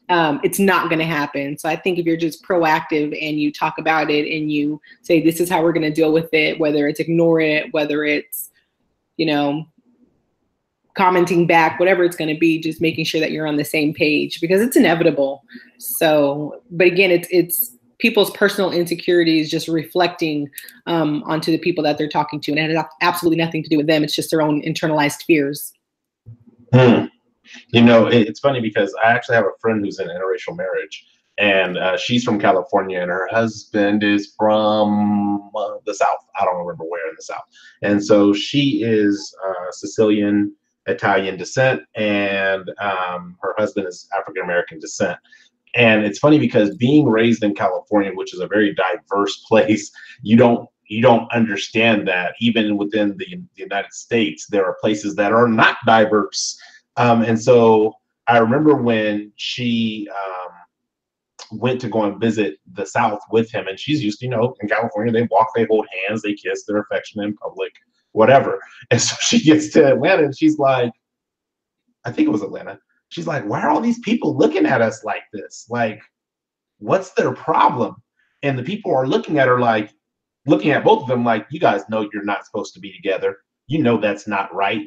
it's not going to happen. So I think if you're just proactive and you talk about it and you say, this is how we're going to deal with it, whether it's ignore it, whether it's, commenting back, whatever it's going to be, just making sure that you're on the same page, because it's inevitable. So, but again, it's people's personal insecurities just reflecting onto the people that they're talking to. And it has absolutely nothing to do with them. It's just their own internalized fears. It's funny because I actually have a friend who's in interracial marriage, and she's from California and her husband is from the South. I don't remember where in the South. And so she is Sicilian Italian descent, and her husband is African-American descent. And it's funny because being raised in California, which is a very diverse place, you don't understand that even within the United States, there are places that are not diverse. And so I remember when she went to go and visit the South with him, and she's used to, in California, they walk, they hold hands, they kiss, they're affectionate in public, whatever. And so she gets to Atlanta and she's like, I think it was Atlanta. She's like, why are all these people looking at us like this? Like, what's their problem? And the people are looking at her like, looking at both of them like, you guys know you're not supposed to be together. That's not right.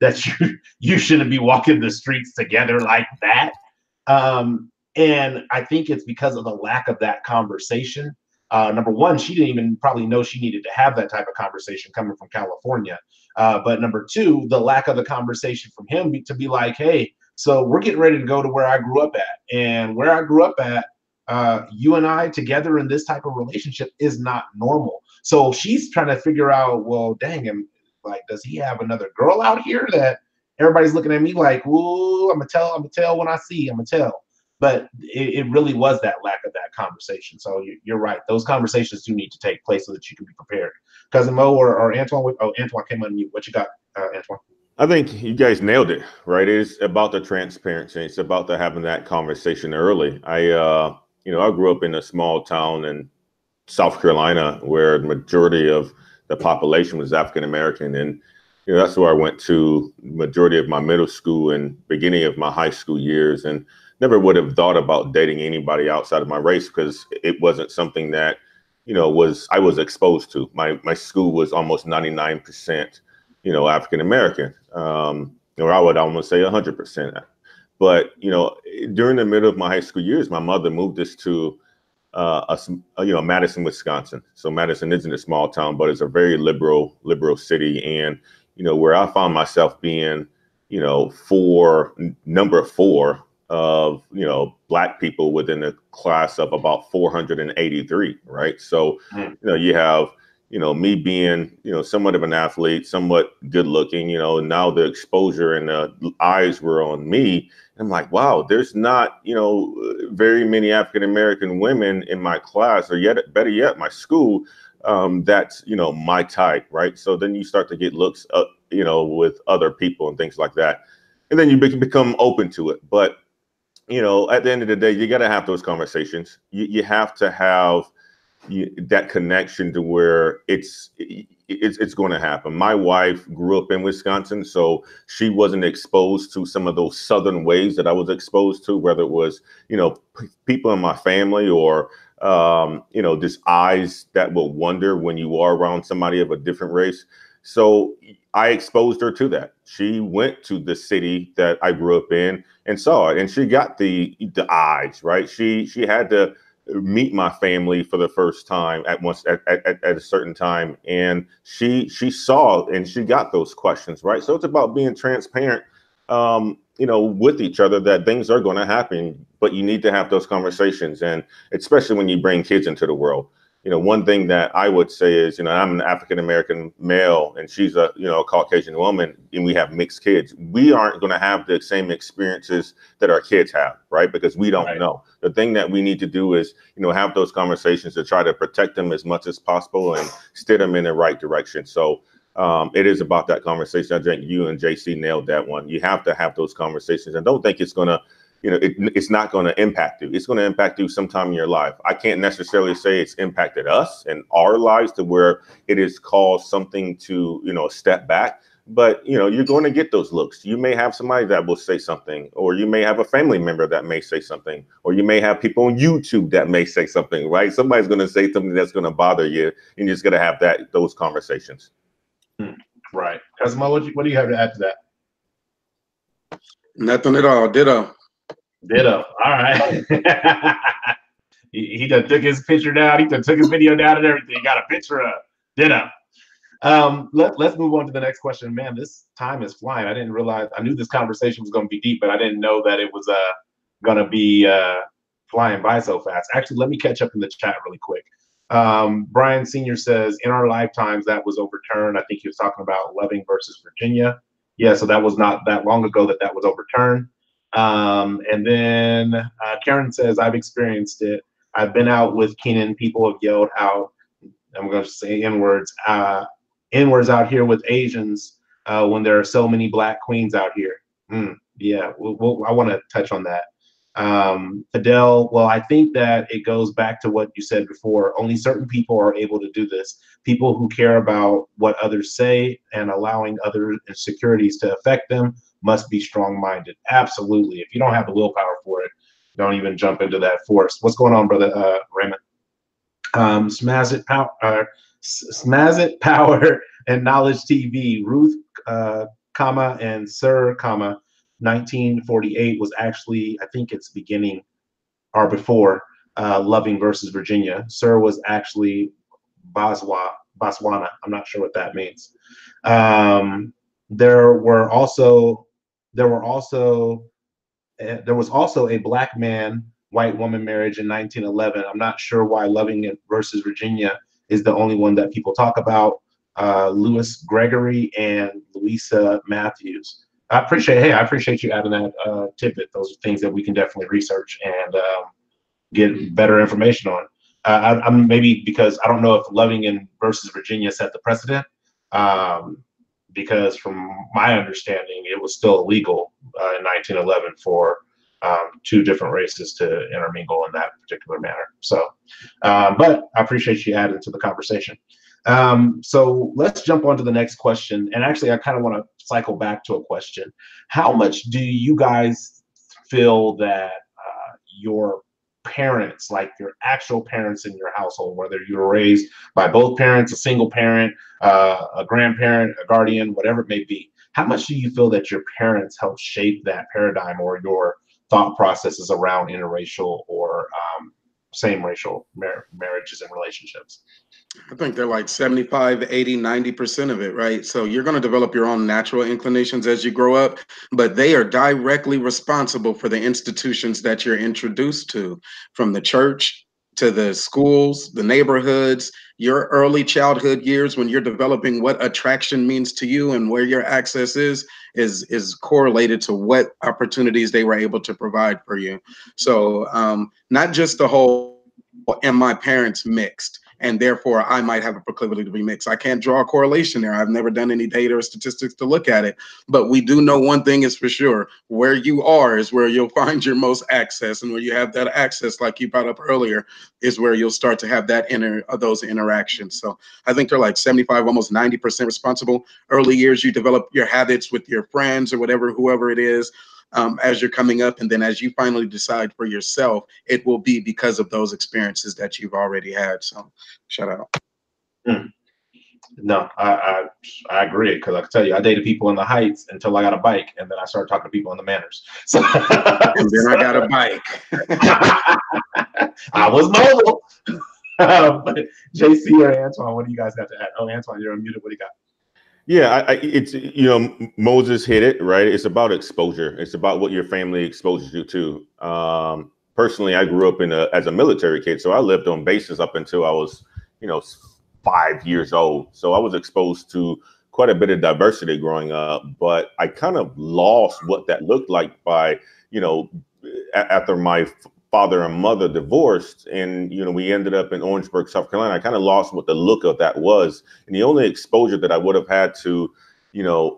That you shouldn't be walking the streets together like that. And I think it's because of the lack of that conversation. Number one, she didn't even probably know she needed to have that type of conversation coming from California. But number two, the lack of the conversation from him to be like, hey, so we're getting ready to go to where I grew up at. And where I grew up at, you and I together in this type of relationship is not normal. So she's trying to figure out, well, dang him, like, does he have another girl out here that everybody's looking at me like, ooh, I'm gonna tell when I see, I'm gonna tell. But it really was that lack of that conversation. So you're right. Those conversations do need to take place so that you can be prepared. Cousin Mo or Antoine, Antoine came on mute. What you got, Antoine? I think you guys nailed it, right? It's about the transparency. It's about having that conversation early. I grew up in a small town in South Carolina where the majority of the population was African-American. And, that's where I went to majority of my middle school and beginning of my high school years. And never would have thought about dating anybody outside of my race because it wasn't something that, I was exposed to. My school was almost 99%, African American, or I would almost say 100%. But, during the middle of my high school years, my mother moved us to Madison, Wisconsin. So Madison isn't a small town, but it's a very liberal city. And, where I found myself being, number 4 of, Black people within a class of about 483, right? So, you have, me being, somewhat of an athlete, somewhat good looking, now the exposure and the eyes were on me. And I'm like, wow, there's not, very many African-American women in my class, or yet, better yet, my school, that's, my type, right? So then you start to get looks up, with other people and things like that. And then you become open to it. But, at the end of the day, you got to have those conversations. You have to have that connection to where it's going to happen. My wife grew up in Wisconsin, so she wasn't exposed to some of those Southern ways that I was exposed to, whether it was, people in my family or, just eyes that will wonder when you are around somebody of a different race. So I exposed her to that. She went to the city that I grew up in and saw it, and she got the eyes, right? She had to meet my family for the first time at a certain time, and she saw and she got those questions, right? So it's about being transparent, with each other, that things are going to happen, but you need to have those conversations, and especially when you bring kids into the world. One thing that I would say is, I'm an African-American male and she's a Caucasian woman, and we have mixed kids. We aren't going to have the same experiences that our kids have, right? Because we don't know. The thing that we need to do is, have those conversations to try to protect them as much as possible and steer them in the right direction. So it is about that conversation. I think you and JC nailed that one. You have to have those conversations, and don't think it's going to, it's not going to impact you. It's going to impact you sometime in your life. I can't necessarily say it's impacted us in our lives to where it has caused something to, step back. But, you're going to get those looks. You may have somebody that will say something, or you may have a family member that may say something, or you may have people on YouTube that may say something, right? Somebody's going to say something that's going to bother you, and you're just going to have those conversations. Right. Cosmo, what do you have to add to that? Nothing at all. Ditto. All right. he done took his picture down. He done took his video down and everything. He got a picture of ditto. Let's move on to the next question. Man, this time is flying. I didn't realize. I knew this conversation was going to be deep, but I didn't know that it was going to be flying by so fast. Actually, let me catch up in the chat really quick. Brian Sr. says, in our lifetimes, that was overturned. I think he was talking about Loving versus Virginia. Yeah, so that was not that long ago that was overturned. And then Karen says, I've experienced it. I've been out with Keenan. People have yelled out, I'm going to say N-words out here with Asians when there are so many Black queens out here. Yeah, I want to touch on that. Fidel, well, I think that it goes back to what you said before. Only certain people are able to do this. People who care about what others say and allowing other insecurities to affect them must be strong-minded. Absolutely. If you don't have the willpower for it, don't even jump into that force. What's going on, brother Raymond? Smaz It Power and Knowledge TV. Ruth, and Sir, 1948 was actually, I think it's beginning or before Loving versus Virginia. Sir was actually Botswana. I'm not sure what that means. There was also a Black man, white woman marriage in 1911. I'm not sure why Loving versus Virginia is the only one that people talk about. Louis Gregory and Louisa Matthews. I appreciate you adding that tidbit. Those are things that we can definitely research and get better information on. I'm maybe because I don't know if Loving versus Virginia set the precedent. Because from my understanding, it was still illegal in 1911 for two different races to intermingle in that particular manner. So, but I appreciate you adding to the conversation. So let's jump on to the next question. And actually, I kind of want to cycle back to a question. How much do you guys feel that your parents, like your actual parents in your household, whether you were raised by both parents, a single parent, a grandparent, a guardian, whatever it may be, how much do you feel that your parents helped shape that paradigm or your thought processes around interracial or same racial marriages and relationships? I think they're like 75, 80, 90% of it, right? So you're going to develop your own natural inclinations as you grow up, but they are directly responsible for the institutions that you're introduced to, from the church to the schools, the neighborhoods, your early childhood years when you're developing what attraction means to you and where your access is correlated to what opportunities they were able to provide for you. So not just the whole, and my parents mixed, and therefore I might have a proclivity to be mixed. I can't draw a correlation there. I've never done any data or statistics to look at it, but we do know one thing is for sure: where you are is where you'll find your most access, and where you have that access, like you brought up earlier, is where you'll start to have that those interactions. So I think they're like 75, almost 90% responsible. Early years, you develop your habits with your friends or whatever, whoever it is. As you're coming up, and then as you finally decide for yourself, it will be because of those experiences that you've already had. So shout out. No, I agree, because I can tell you, I dated people in the Heights until I got a bike, and then I started talking to people in the Manors. So, and then I got a bike. I was mobile. But JC or Antoine, what do you guys got to add? Oh, Antoine, you're unmuted. What do you got? Yeah, it's, Moses hit it, right? It's about exposure. It's about what your family exposes you to. Personally, I grew up as a military kid, so I lived on bases up until I was, 5 years old. So I was exposed to quite a bit of diversity growing up, but I kind of lost what that looked like by, after my father and mother divorced, and we ended up in Orangeburg, South Carolina. I kind of lost what the look of that was, and the only exposure that I would have had to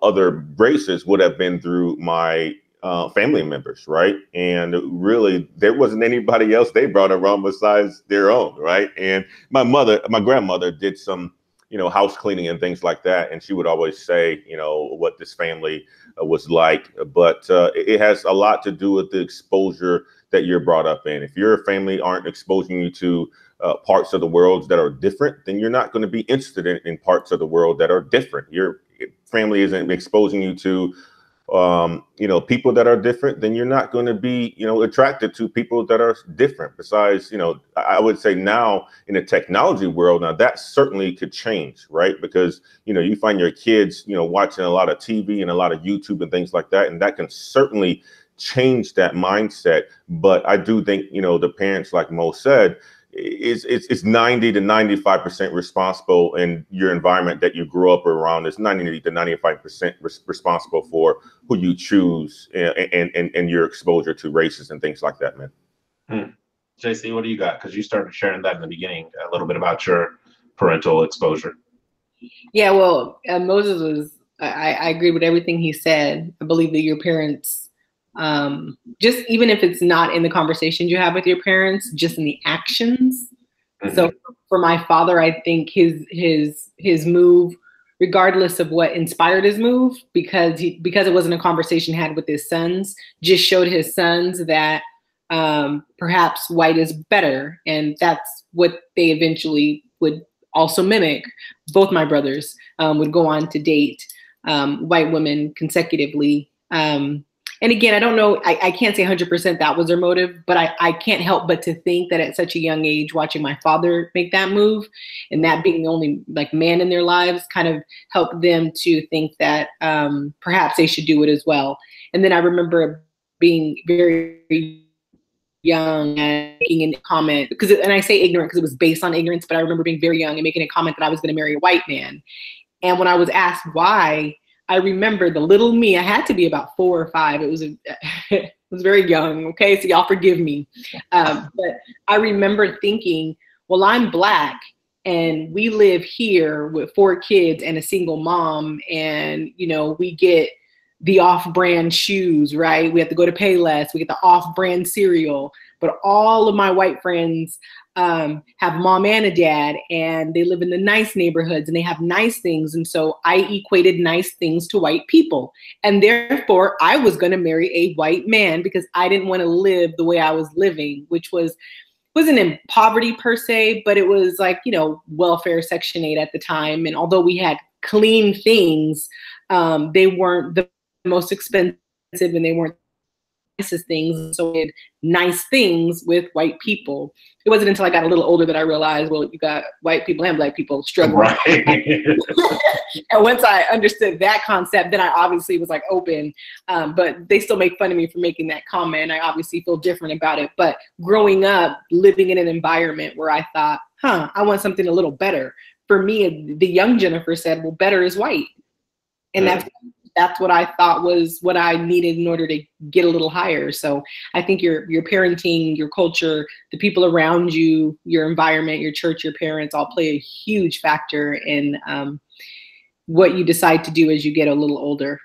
other races would have been through my family members, right? And really there wasn't anybody else they brought around besides their own, right? And my grandmother did some house cleaning and things like that, and she would always say what this family was like, but it has a lot to do with the exposure that you're brought up in. If your family aren't exposing you to parts of the world that are different, then you're not going to be interested in parts of the world that are different. Your family isn't exposing you to people that are different, then you're not going to be attracted to people that are different. Besides, I would say now in the technology world, now that certainly could change, right? Because you find your kids watching a lot of TV and a lot of YouTube and things like that, and that can certainly change that mindset. But I do think the parents, like Mo said, it's 90 to 95% responsible in your environment that you grew up around. It's 90 to 95% responsible for who you choose and your exposure to races and things like that, man. JC, what do you got? Because you started sharing that in the beginning, a little bit about your parental exposure. Yeah, well, Moses was, I agree with everything he said. I believe that your parents, just even if it's not in the conversations you have with your parents, just in the actions. Mm-hmm. So for my father, I think his move, regardless of what inspired his move, because it wasn't a conversation had with his sons, just showed his sons that perhaps white is better, and that's what they eventually would also mimic. Both my brothers would go on to date white women consecutively. And again, I don't know, I can't say 100% that was their motive, but I can't help but to think that at such a young age, watching my father make that move and that being the only man in their lives kind of helped them to think that perhaps they should do it as well. And then I remember being very young and making a comment, and I say ignorant because it was based on ignorance, but I remember being very young and making a comment that I was going to marry a white man. And when I was asked why, I remember the little me, I had to be about 4 or 5. It was very young. Okay. So y'all forgive me. But I remember thinking, well, I'm Black and we live here with 4 kids and a single mom. And, we get the off-brand shoes, right? We have to go to Payless. We get the off-brand cereal. but all of my white friends have mom and a dad, and they live in the nice neighborhoods and they have nice things. And so I equated nice things to white people. And therefore I was going to marry a white man because I didn't want to live the way I was living, which wasn't in poverty per se, but it was like, you know, welfare Section 8 at the time. And although we had clean things, they weren't the most expensive and they weren't the nicest things. So we had nice things with white people. It wasn't until I got a little older that I realized, well, you got white people and black people struggling. Right. And once I understood that concept, then I obviously was like open. But they still make fun of me for making that comment. I obviously feel different about it. But growing up, living in an environment where I thought, I want something a little better. For me, the young Jennifer said, well, better is white. And that's what I thought was what I needed in order to get a little higher. So I think your parenting, your culture, the people around you, your environment, your church, your parents all play a huge factor in what you decide to do as you get a little older.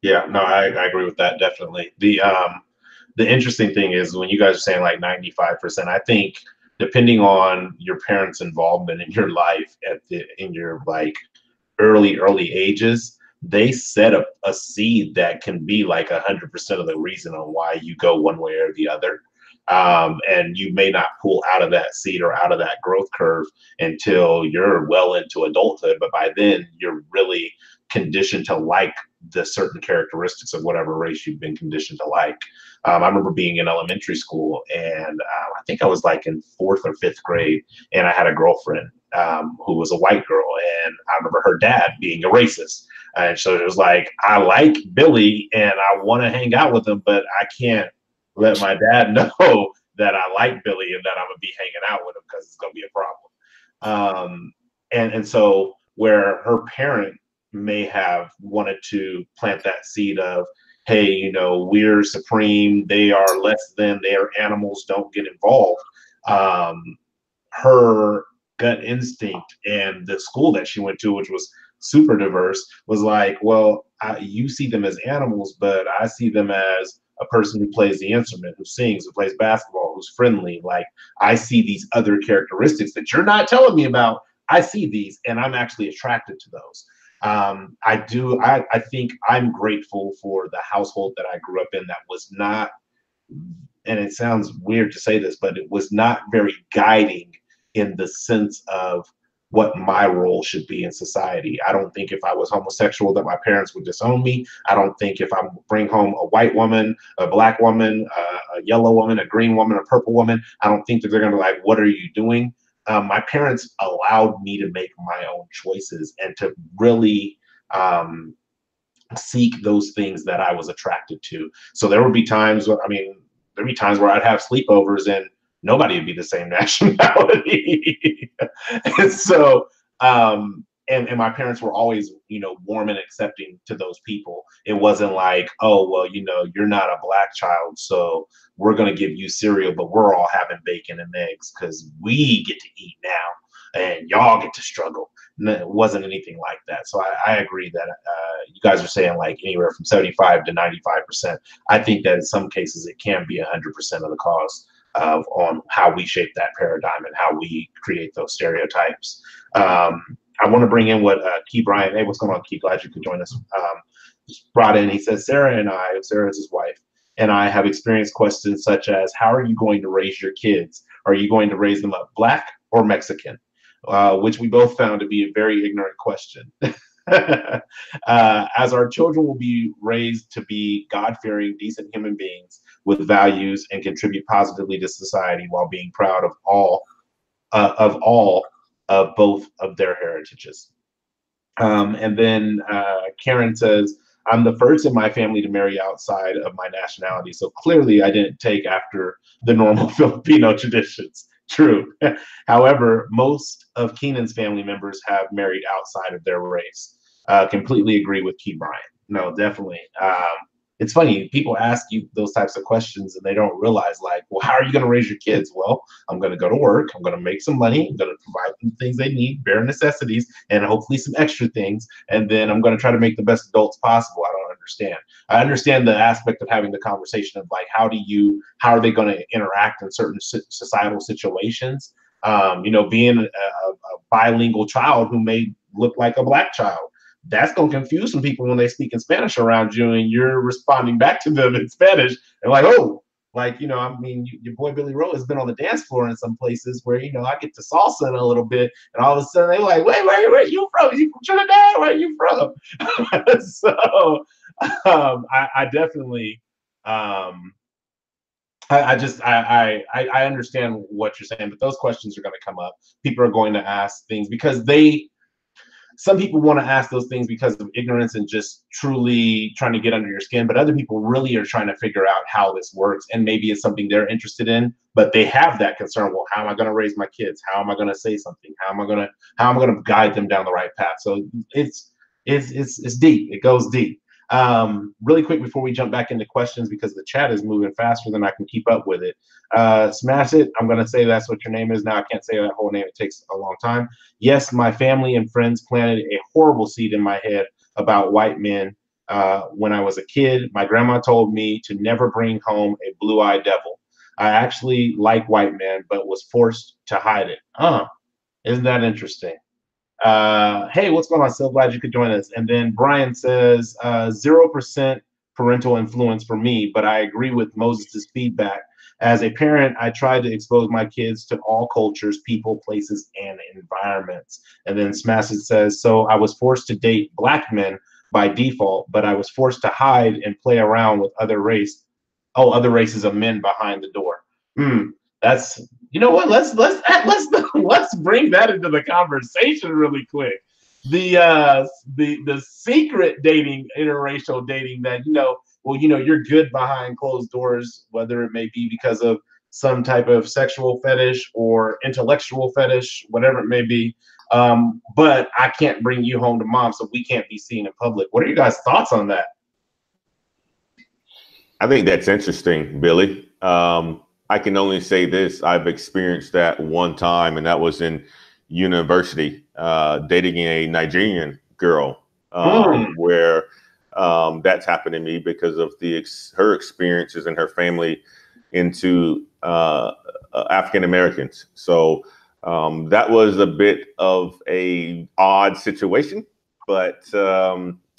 Yeah, no, I agree with that, definitely. The interesting thing is when you guys are saying like 95%, I think depending on your parents' involvement in your life in your like early ages, they set up a seed that can be like 100% of the reason on why you go one way or the other. And you may not pull out of that seed or out of that growth curve until you're well into adulthood. But by then you're really conditioned to like the certain characteristics of whatever race you've been conditioned to like. I remember being in elementary school, and I think I was like in 4th or 5th grade, and I had a girlfriend who was a white girl, and I remember her dad being a racist. And so it was like, I like Billy and I want to hang out with him, but I can't let my dad know that I like Billy and that I'm gonna be hanging out with him because it's gonna be a problem. And so where her parent may have wanted to plant that seed of, hey, you know, we're supreme, they are less than, they are animals, don't get involved. Her gut instinct and the school that she went to, which was super diverse, was like, well, you see them as animals, but I see them as a person who plays the instrument, who sings, who plays basketball, who's friendly. Like, I see these other characteristics that you're not telling me about. I see these, and I'm actually attracted to those. I think I'm grateful for the household that I grew up in that was not, and it sounds weird to say this, but it was not very guiding in the sense of what my role should be in society. I don't think if I was homosexual that my parents would disown me. I don't think if I bring home a white woman, a black woman, a yellow woman, a green woman, a purple woman, I don't think that they're gonna be like, what are you doing? My parents allowed me to make my own choices and to really seek those things that I was attracted to. So there would be times, there'd be times where I'd have sleepovers and nobody would be the same nationality. And so, and my parents were always, you know, warm and accepting to those people. It wasn't like, oh, well, you know, you're not a black child, so we're going to give you cereal, but we're all having bacon and eggs because we get to eat now and y'all get to struggle. And it wasn't anything like that. So I agree that you guys are saying like anywhere from 75 to 95%. I think that in some cases it can be 100% of the cause on how we shape that paradigm and how we create those stereotypes. I want to bring in what Key Bryant, hey, what's going on, Key? Glad you could join us. Brought in, he says, Sarah is his wife, and I have experienced questions such as, how are you going to raise your kids? Are you going to raise them up Black or Mexican? Which we both found to be a very ignorant question. As our children will be raised to be God-fearing, decent human beings with values and contribute positively to society while being proud of both of their heritages. And then Karen says, I'm the first in my family to marry outside of my nationality, so clearly I didn't take after the normal Filipino traditions. True. However, most of Keenan's family members have married outside of their race. Completely agree with Key Bryant. No, definitely. It's funny, people ask you those types of questions and they don't realize, like, well, how are you going to raise your kids? Well, I'm going to go to work, I'm going to make some money, I'm going to provide them things they need, bare necessities, and hopefully some extra things, and then I'm going to try to make the best adults possible. I don't understand. I understand the aspect of having the conversation of like, how are they going to interact in certain societal situations? Being a bilingual child who may look like a Black child, that's going to confuse some people when they speak in Spanish around you and you're responding back to them in Spanish. And like, oh, like, your boy Billy Rowe has been on the dance floor in some places where, I get to salsa in a little bit. And all of a sudden they're like, wait, where are you from? You from Trinidad? Where are you from? So I definitely, I understand what you're saying, but those questions are going to come up. People are going to ask things because some people want to ask those things because of ignorance and just truly trying to get under your skin, but other people really are trying to figure out how this works, and maybe it's something they're interested in, but they have that concern. Well, how am I going to raise my kids? How am I going to say something? How am I going to guide them down the right path? So it's deep. It goes deep. Really quick before we jump back into questions, because the chat is moving faster than I can keep up with it. Smash It. I'm going to say that's what your name is now. I can't say that whole name. It takes a long time. Yes, my family and friends planted a horrible seed in my head about white men when I was a kid. My grandma told me to never bring home a blue-eyed devil. I actually like white men, but was forced to hide it. Isn't that interesting? Hey, what's going on? So glad you could join us. And then Brian says 0% parental influence for me, but I agree with Moses's feedback. As a parent, I try to expose my kids to all cultures, people, places, and environments. And then Smashed says, so I was forced to date Black men by default, but I was forced to hide and play around with other races of men behind the door. That's, you know what? Let's bring that into the conversation really quick. The secret dating, interracial dating that, you're good behind closed doors, whether it may be because of some type of sexual fetish or intellectual fetish, whatever it may be. But I can't bring you home to mom, so we can't be seen in public. What are you guys' thoughts on that? I think that's interesting, Billy. I can only say this. I've experienced that one time, and that was in university, dating a Nigerian girl, where that's happened to me because of her experiences and her family into African Americans. So that was a bit of a odd situation, but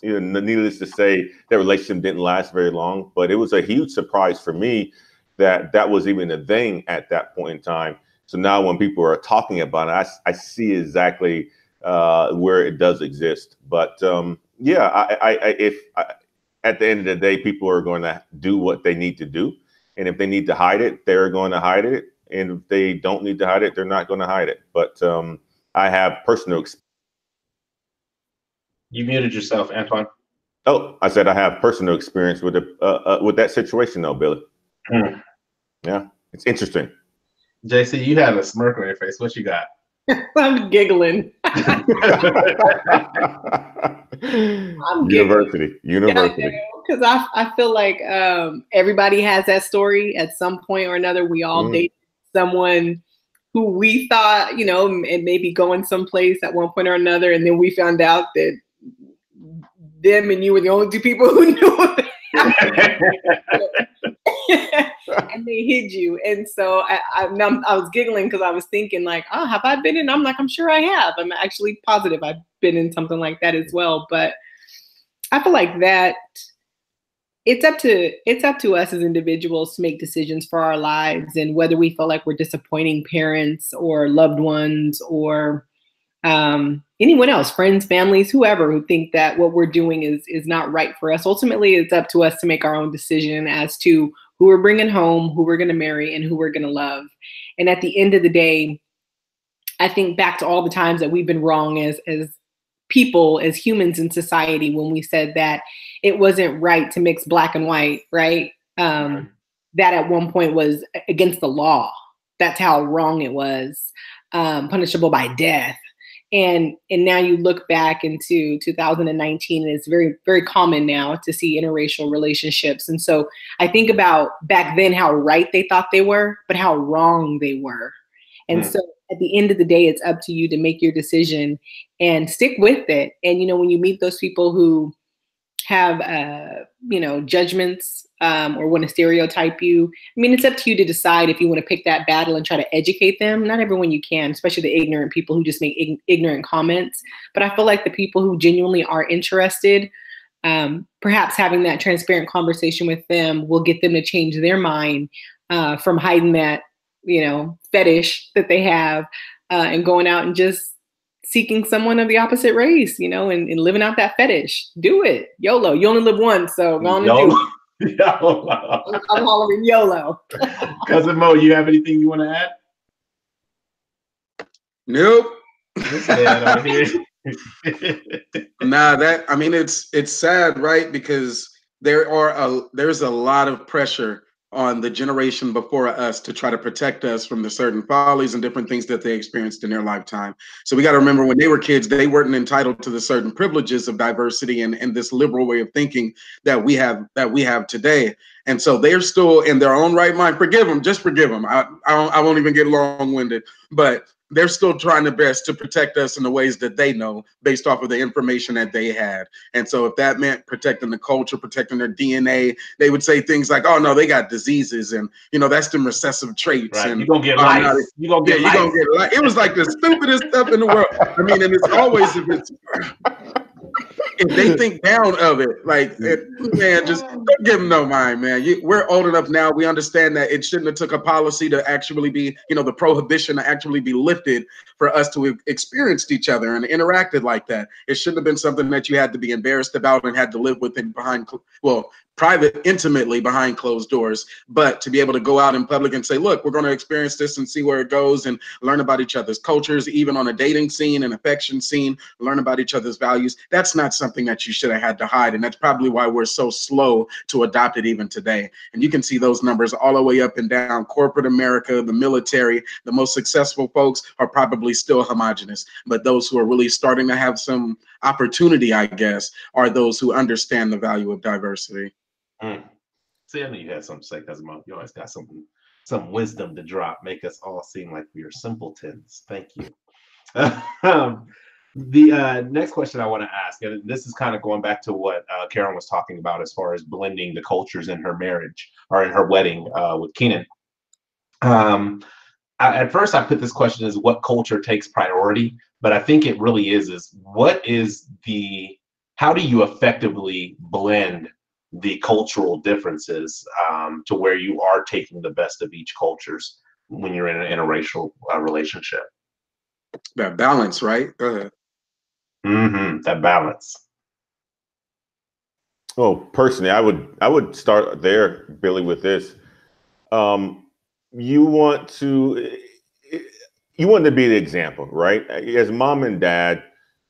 needless to say, that relationship didn't last very long. But it was a huge surprise for me that was even a thing at that point in time. So now when people are talking about it, I see exactly where it does exist. But if at the end of the day, people are going to do what they need to do. And if they need to hide it, they're going to hide it. And if they don't need to hide it, they're not going to hide it. But I have personal experience. You muted yourself, Antoine. Oh, I said I have personal experience with that situation, though, Billy. Yeah, it's interesting. JC, you have a smirk on your face. What you got? I'm giggling. University. Because I feel like everybody has that story at some point or another. We all dated someone who we thought, and maybe going someplace at one point or another, and then we found out that them and you were the only two people who knew it. And they hid you. And so I was giggling because I was thinking like, oh, have I been in? I'm like, I'm sure I have. I'm actually positive I've been in something like that as well. But I feel like that it's up to us as individuals to make decisions for our lives, and whether we feel like we're disappointing parents or loved ones or anyone else, friends, families, whoever, who think that what we're doing is not right for us. Ultimately, it's up to us to make our own decision as to who we're bringing home, who we're going to marry, and who we're going to love. And at the end of the day, I think back to all the times that we've been wrong as people, as humans in society, when we said that it wasn't right to mix black and white, right? That at one point was against the law. That's how wrong it was, punishable by death. And now you look back into 2019, and it's very, very common now to see interracial relationships. And so I think about back then how right they thought they were, but how wrong they were. And so at the end of the day, it's up to you to make your decision and stick with it. And, when you meet those people who have, judgments or want to stereotype you. I mean, it's up to you to decide if you want to pick that battle and try to educate them. Not everyone you can, especially the ignorant people who just make ignorant comments. But I feel like the people who genuinely are interested, perhaps having that transparent conversation with them will get them to change their mind from hiding that, fetish that they have and going out and just seeking someone of the opposite race, and living out that fetish. Do it. YOLO. You only live once, so go on and do it. YOLO. I'm hollering YOLO. Cousin Mo, you have anything you want to add? Nope. Nah, it's sad, right? Because there's a lot of pressure on the generation before us to try to protect us from the certain follies and different things that they experienced in their lifetime. So we got to remember, when they were kids, they weren't entitled to the certain privileges of diversity and this liberal way of thinking that we have today. And so they're still in their own right mind. Forgive them, just forgive them. I won't even get long-winded, but they're still trying their best to protect us in the ways that they know based off of the information that they had. And so if that meant protecting the culture, protecting their DNA, they would say things like, oh no, they got diseases and that's them recessive traits. Right. And you're gonna get life. You're gonna get life. It was like the stupidest stuff in the world. I mean, and it's always if they think down of it, like, man, just don't give them no mind, man. We're old enough now. We understand that it shouldn't have took a policy to actually be, the prohibition to actually be lifted for us to have experienced each other and interacted like that. It shouldn't have been something that you had to be embarrassed about and had to live with it intimately behind closed doors. But to be able to go out in public and say, look, we're going to experience this and see where it goes and learn about each other's cultures, even on a dating scene and affection scene, learn about each other's values. That's not something that you should have had to hide. And that's probably why we're so slow to adopt it even today. And you can see those numbers all the way up and down. Corporate America, the military, the most successful folks are probably still homogenous. But those who are really starting to have some opportunity, I guess, are those who understand the value of diversity. See, I knew you had something to say, Cousin Mo. You always got some wisdom to drop, make us all seem like we are simpletons. Thank you. The next question I want to ask, and this is kind of going back to what Karen was talking about as far as blending the cultures in her marriage or in her wedding with Keenan. At first, I put this question as what culture takes priority, but I think it really is how do you effectively blend the cultural differences to where you are taking the best of each cultures when you're in an interracial relationship? That balance, right? Go ahead. That balance. Oh, personally, I would start there, Billy, with this. You want to be the example, right? As mom and dad,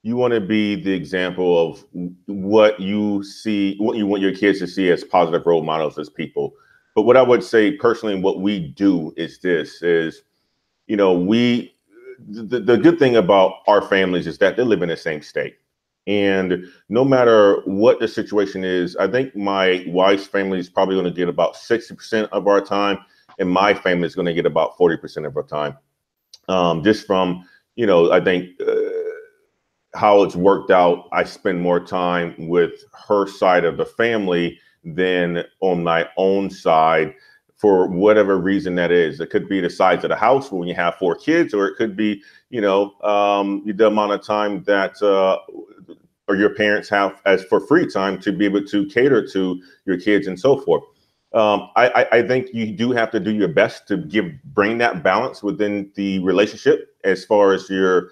you want to be the example of what you see, what you want your kids to see as positive role models as people. But what I would say personally, what we do is the good thing about our families is that they live in the same state. And no matter what the situation is, I think my wife's family is probably going to get about 60% of our time, and my family is going to get about 40% of our time. Just from, I think how it's worked out, I spend more time with her side of the family than on my own side, for whatever reason that is. It could be the size of the house when you have 4 kids, or it could be, the amount of time that or your parents have as for free time to be able to cater to your kids and so forth. I think you do have to do your best to bring that balance within the relationship as far as your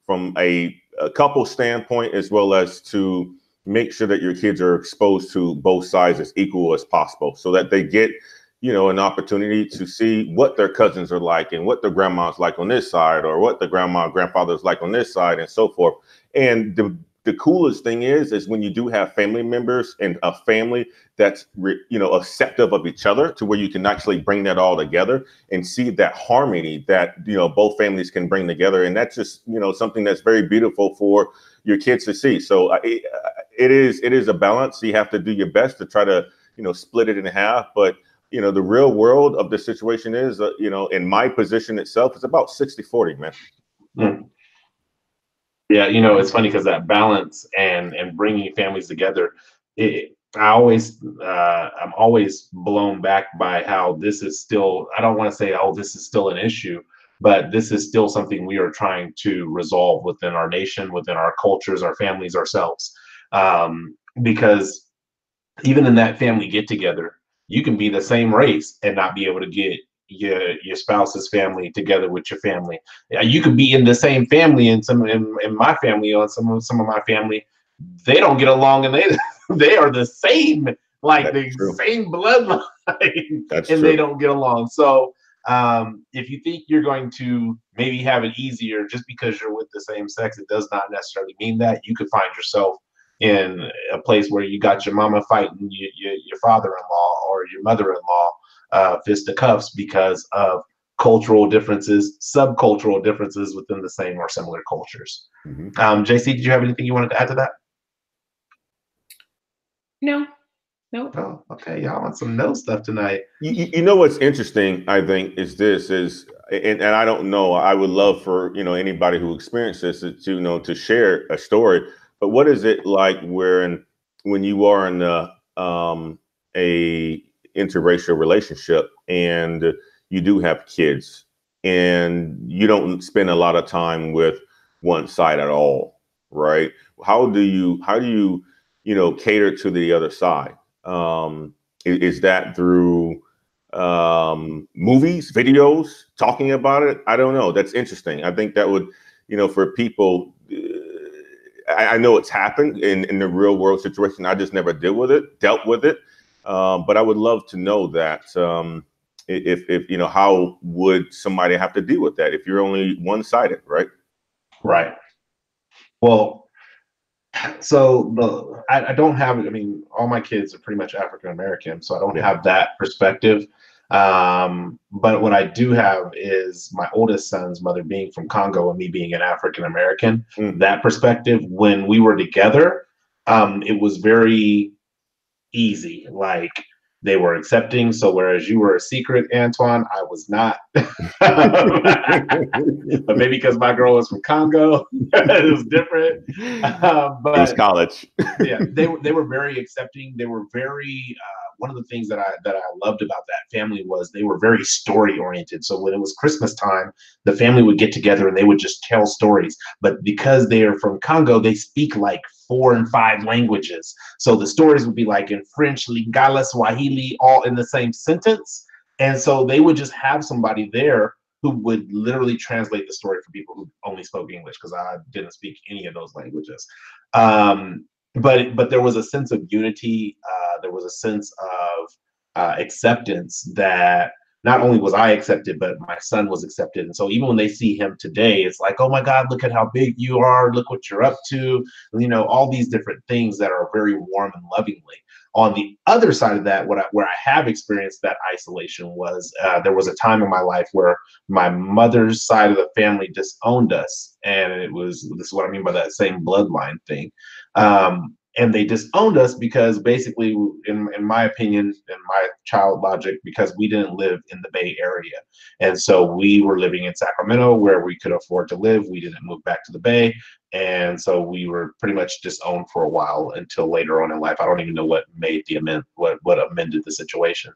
from a couple standpoint, as well as to make sure that your kids are exposed to both sides as equal as possible, so that they get, an opportunity to see what their cousins are like and what their grandma's like on this side, or what the grandma and grandfather's like on this side, and so forth. And the coolest thing is when you do have family members and a family that's, acceptive of each other, to where you can actually bring that all together and see that harmony that, both families can bring together. And that's just, something that's very beautiful for your kids to see. So it is a balance. You have to do your best to try to, split it in half. But, the real world of the situation is, in my position itself, it's about 60-40, man. Yeah, you know, it's funny because that balance and bringing families together, I'm always blown back by how this is still. I don't want to say, oh, this is still an issue, but this is still something we are trying to resolve within our nation, within our cultures, our families, ourselves. Because even in that family get together, you can be the same race and not be able to get your spouse's family together with your family. Yeah, you could be in the same family, and in my family, or some of my family, they don't get along, and they are the same, like That's the true. same bloodline, That's and true. they don't get along. So if you think you're going to maybe have it easier just because you're with the same sex, it does not necessarily mean that. You could find yourself in a place where you got your mama fighting your father-in-law or your mother-in-law fisticuffs because of cultural differences, subcultural differences within the same or similar cultures. JC, did you have anything you wanted to add to that? No, nope. Oh, okay. Y'all want some no stuff tonight. You know what's interesting, I think, and I don't know, I would love for, anybody who experienced this to share a story, but what is it like when you are in a interracial relationship and you do have kids and you don't spend a lot of time with one side at all, right? How do you cater to the other side? Is that through movies, videos, talking about it? I don't know. That's interesting. I think that would, for people, I know it's happened in the real world situation. I just never dealt with it. But I would love to know that if how would somebody have to deal with that if you're only one-sided, right? Right. Well, so I don't have it. I mean, all my kids are pretty much African American, so I don't have that perspective. But what I do have is my oldest son's mother being from Congo and me being an African American. That perspective, when we were together, it was very easy. Like, they were accepting. So whereas you were a secret, Antoine, I was not. But maybe because my girl was from Congo, it was different. But it was college. Yeah, they were very accepting. They were very one of the things that I loved about that family was they were very story oriented. So when it was Christmas time, the family would get together and they would just tell stories. But because they are from Congo, they speak like 4 and 5 languages. So the stories would be like in French, Lingala, Swahili, all in the same sentence. And so they would just have somebody there who would literally translate the story for people who only spoke English, because I didn't speak any of those languages. But there was a sense of unity. There was a sense of acceptance that not only was I accepted, but my son was accepted. And so even when they see him today, it's like, oh my God, look at how big you are. Look what you're up to. All these different things that are very warm and lovingly. On the other side of that, where I have experienced that isolation was there was a time in my life where my mother's side of the family disowned us. And this is what I mean by that same bloodline thing. And they disowned us because basically, in my opinion, in my child logic, because we didn't live in the Bay Area. And so we were living in Sacramento where we could afford to live. We didn't move back to the Bay. And so we were pretty much disowned for a while until later on in life. I don't even know what made what amended the situation.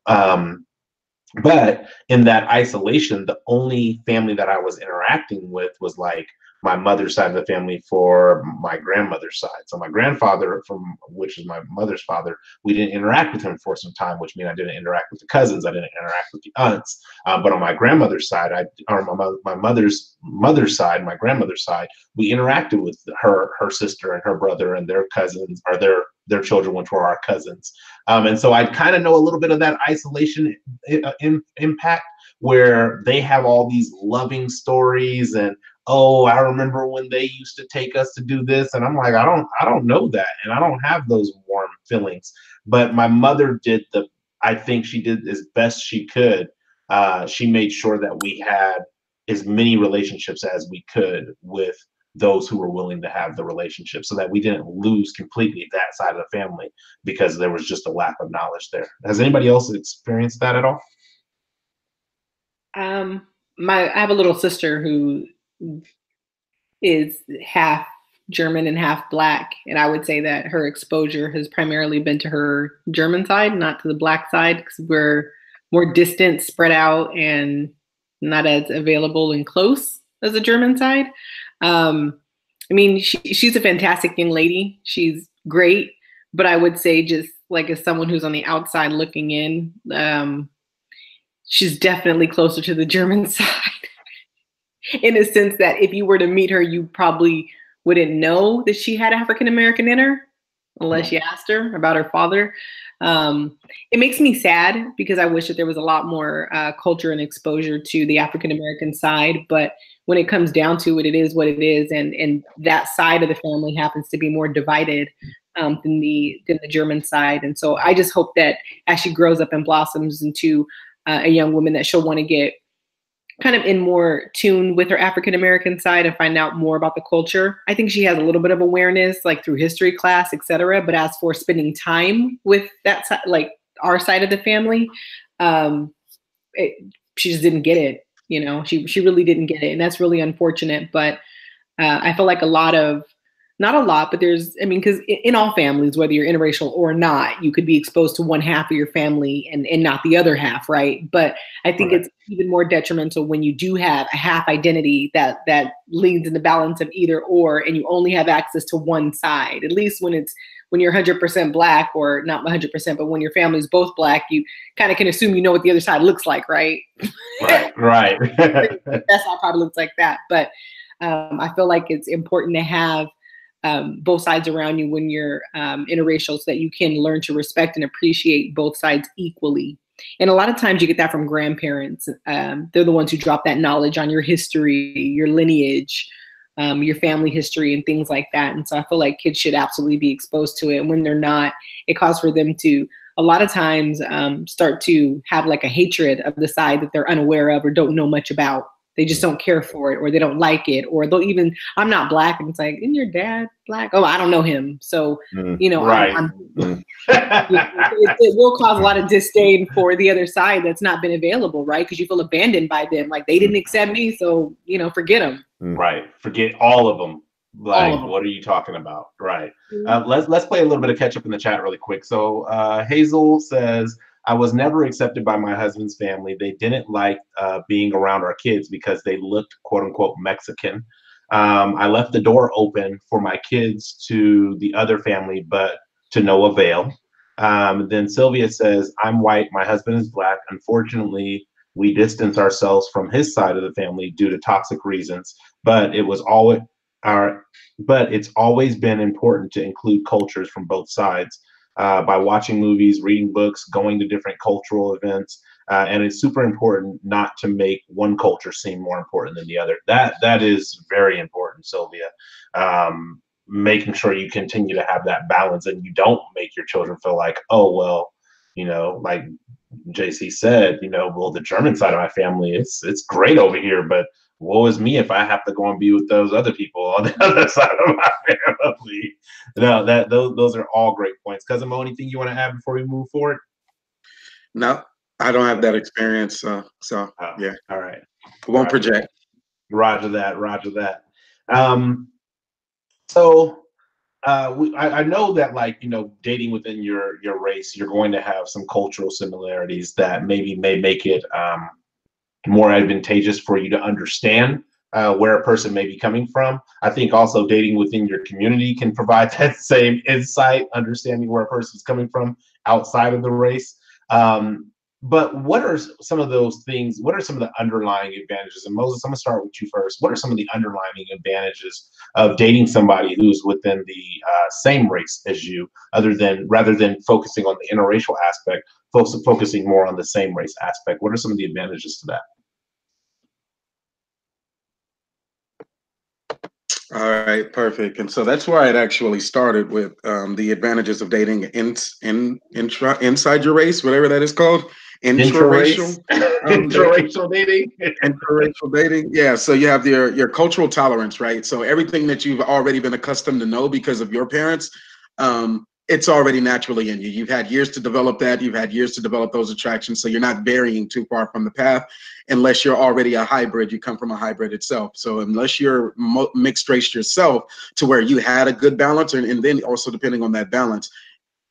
But in that isolation, the only family that I was interacting with was like my mother's side of the family for my grandmother's side. So my grandfather, which is my mother's father, we didn't interact with him for some time, which means I didn't interact with the cousins. I didn't interact with the aunts. But on my grandmother's side, my mother's side, my grandmother's side, we interacted with her sister and her brother and their cousins, or their children, which were our cousins. And so I kind of know a little bit of that isolation impact, where they have all these loving stories and, oh, I remember when they used to take us to do this. And I'm like, I don't know that. And I don't have those warm feelings. But my mother I think she did as best she could. She made sure that we had as many relationships as we could with those who were willing to have the relationship, so that we didn't lose completely that side of the family because there was just a lack of knowledge there. Has anybody else experienced that at all? I have a little sister who is half German and half Black. And I would say that her exposure has primarily been to her German side, not to the Black side, because we're more distant, spread out, and not as available and close as the German side. I mean, she's a fantastic young lady. She's great. But I would say, just like as someone who's on the outside looking in, she's definitely closer to the German side in a sense that if you were to meet her, you probably wouldn't know that she had African-American in her unless you asked her about her father. It makes me sad because I wish that there was a lot more culture and exposure to the African-American side. But when it comes down to it, it is what it is. And that side of the family happens to be more divided than the German side. And so I just hope that as she grows up and blossoms into a young woman, that she'll want to get kind of in more tune with her African-American side and find out more about the culture. I think she has a little bit of awareness, like through history class, et cetera. But as for spending time with that side, like our side of the family, she just didn't get it. You know, she really didn't get it. And that's really unfortunate. But I feel like not a lot, but there's, I mean, because in all families, whether you're interracial or not, you could be exposed to one half of your family and not the other half, right? But I think it's even more detrimental when you do have a half identity that leans in the balance of either or, and you only have access to one side. At least when you're 100% Black, or not 100%, but when your family's both Black, you kind of can assume you know what the other side looks like, right? Right. That's how it probably looks like that. But I feel like it's important to have both sides around you when you're interracial, so that you can learn to respect and appreciate both sides equally. And a lot of times you get that from grandparents. They're the ones who drop that knowledge on your history, your lineage, your family history, and things like that. And so I feel like kids should absolutely be exposed to it. And when they're not, it causes for them to, a lot of times, start to have like a hatred of the side that they're unaware of or don't know much about. They just don't care for it, or they don't like it, or they'll even, I'm not Black. And it's like, isn't your dad Black? Oh, I don't know him. So, you know, right. It will cause a lot of disdain for the other side that's not been available, right? Because you feel abandoned by them. Like, they didn't accept me, so, you know, forget them. Right. Forget all of them. Like, what are you talking about? Right. Let's play a little bit of catch up in the chat really quick. So Hazel says, I was never accepted by my husband's family. They didn't like being around our kids because they looked, quote unquote, Mexican. I left the door open for my kids to the other family, but to no avail. Then Sylvia says, I'm white. My husband is Black. Unfortunately, we distance ourselves from his side of the family due to toxic reasons, but it's always been important to include cultures from both sides. By watching movies, reading books, going to different cultural events. And it's super important not to make one culture seem more important than the other. That is very important, Sylvia. Making sure you continue to have that balance and you don't make your children feel like, oh, well, you know, like JC said, you know, well, the German side of my family, it's great over here, but woe is me if I have to go and be with those other people on the other side of my family. No, those are all great points. Cousin Mo, anything you want to add before we move forward? No, I don't have that experience. So yeah. All right. Won't project. Roger that. So I know that, like, you know, dating within your race, you're going to have some cultural similarities that may make it more advantageous for you to understand where a person may be coming from. I think also dating within your community can provide that same insight, understanding where a person's coming from outside of the race. But what are some of those things? What are some of the underlying advantages? And Moses, I'm gonna start with you first. What are some of the underlying advantages of dating somebody who's within the same race as you, rather than focusing on the interracial aspect, focusing more on the same race aspect? What are some of the advantages to that? All right, perfect. And so that's where it actually started with the advantages of dating inside your race, whatever that is called. Interracial dating. Interracial dating. Yeah. So you have your cultural tolerance, right? So everything that you've already been accustomed to know because of your parents, it's already naturally in you. You've had years to develop that. You've had years to develop those attractions. So you're not varying too far from the path unless you're already a hybrid. You come from a hybrid itself. So unless you're mixed race yourself to where you had a good balance, and then also depending on that balance,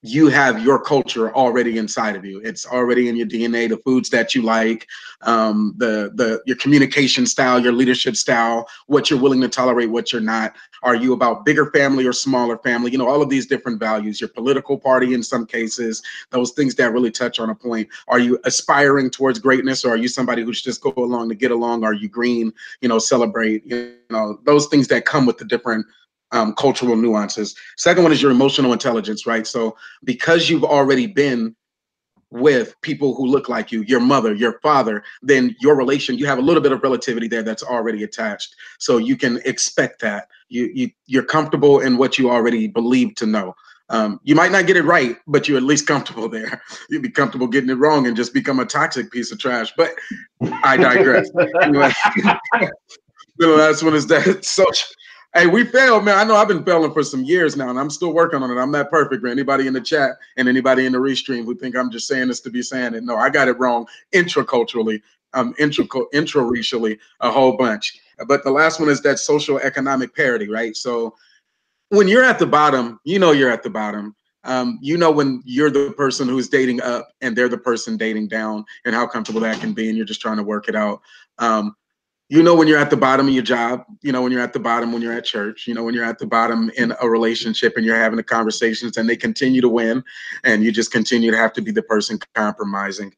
you have your culture already inside of you. It's already in your DNA, the foods that you like, your communication style, your leadership style, what you're willing to tolerate, what you're not. Are you about bigger family or smaller family? You know, all of these different values, your political party in some cases, those things that really touch on a point. Are you aspiring towards greatness, or are you somebody who's just go along to get along? Are you green, celebrate, those things that come with the different cultural nuances. Second one is your emotional intelligence, right? So because you've already been with people who look like you, your mother, your father, then your relation, you have a little bit of relativity there that's already attached. So you can expect that. You're comfortable in what you already believe to know. You might not get it right, but you're at least comfortable there. You'd be comfortable getting it wrong and just become a toxic piece of trash. But I digress. Anyway, the last one is that social. Hey, we failed, man. I know I've been failing for some years now, and I'm still working on it. I'm not perfect for anybody in the chat and anybody in the restream who think I'm just saying this to be saying it. No, I got it wrong intraculturally, intraracially, a whole bunch. But the last one is that social economic parity, right? So when you're at the bottom, you're at the bottom. When you're the person who's dating up and they're the person dating down, and how comfortable that can be, and you're just trying to work it out. When you're at the bottom of your job, when you're at the bottom, when you're at church, when you're at the bottom in a relationship and you're having the conversations and they continue to win and you just continue to have to be the person compromising.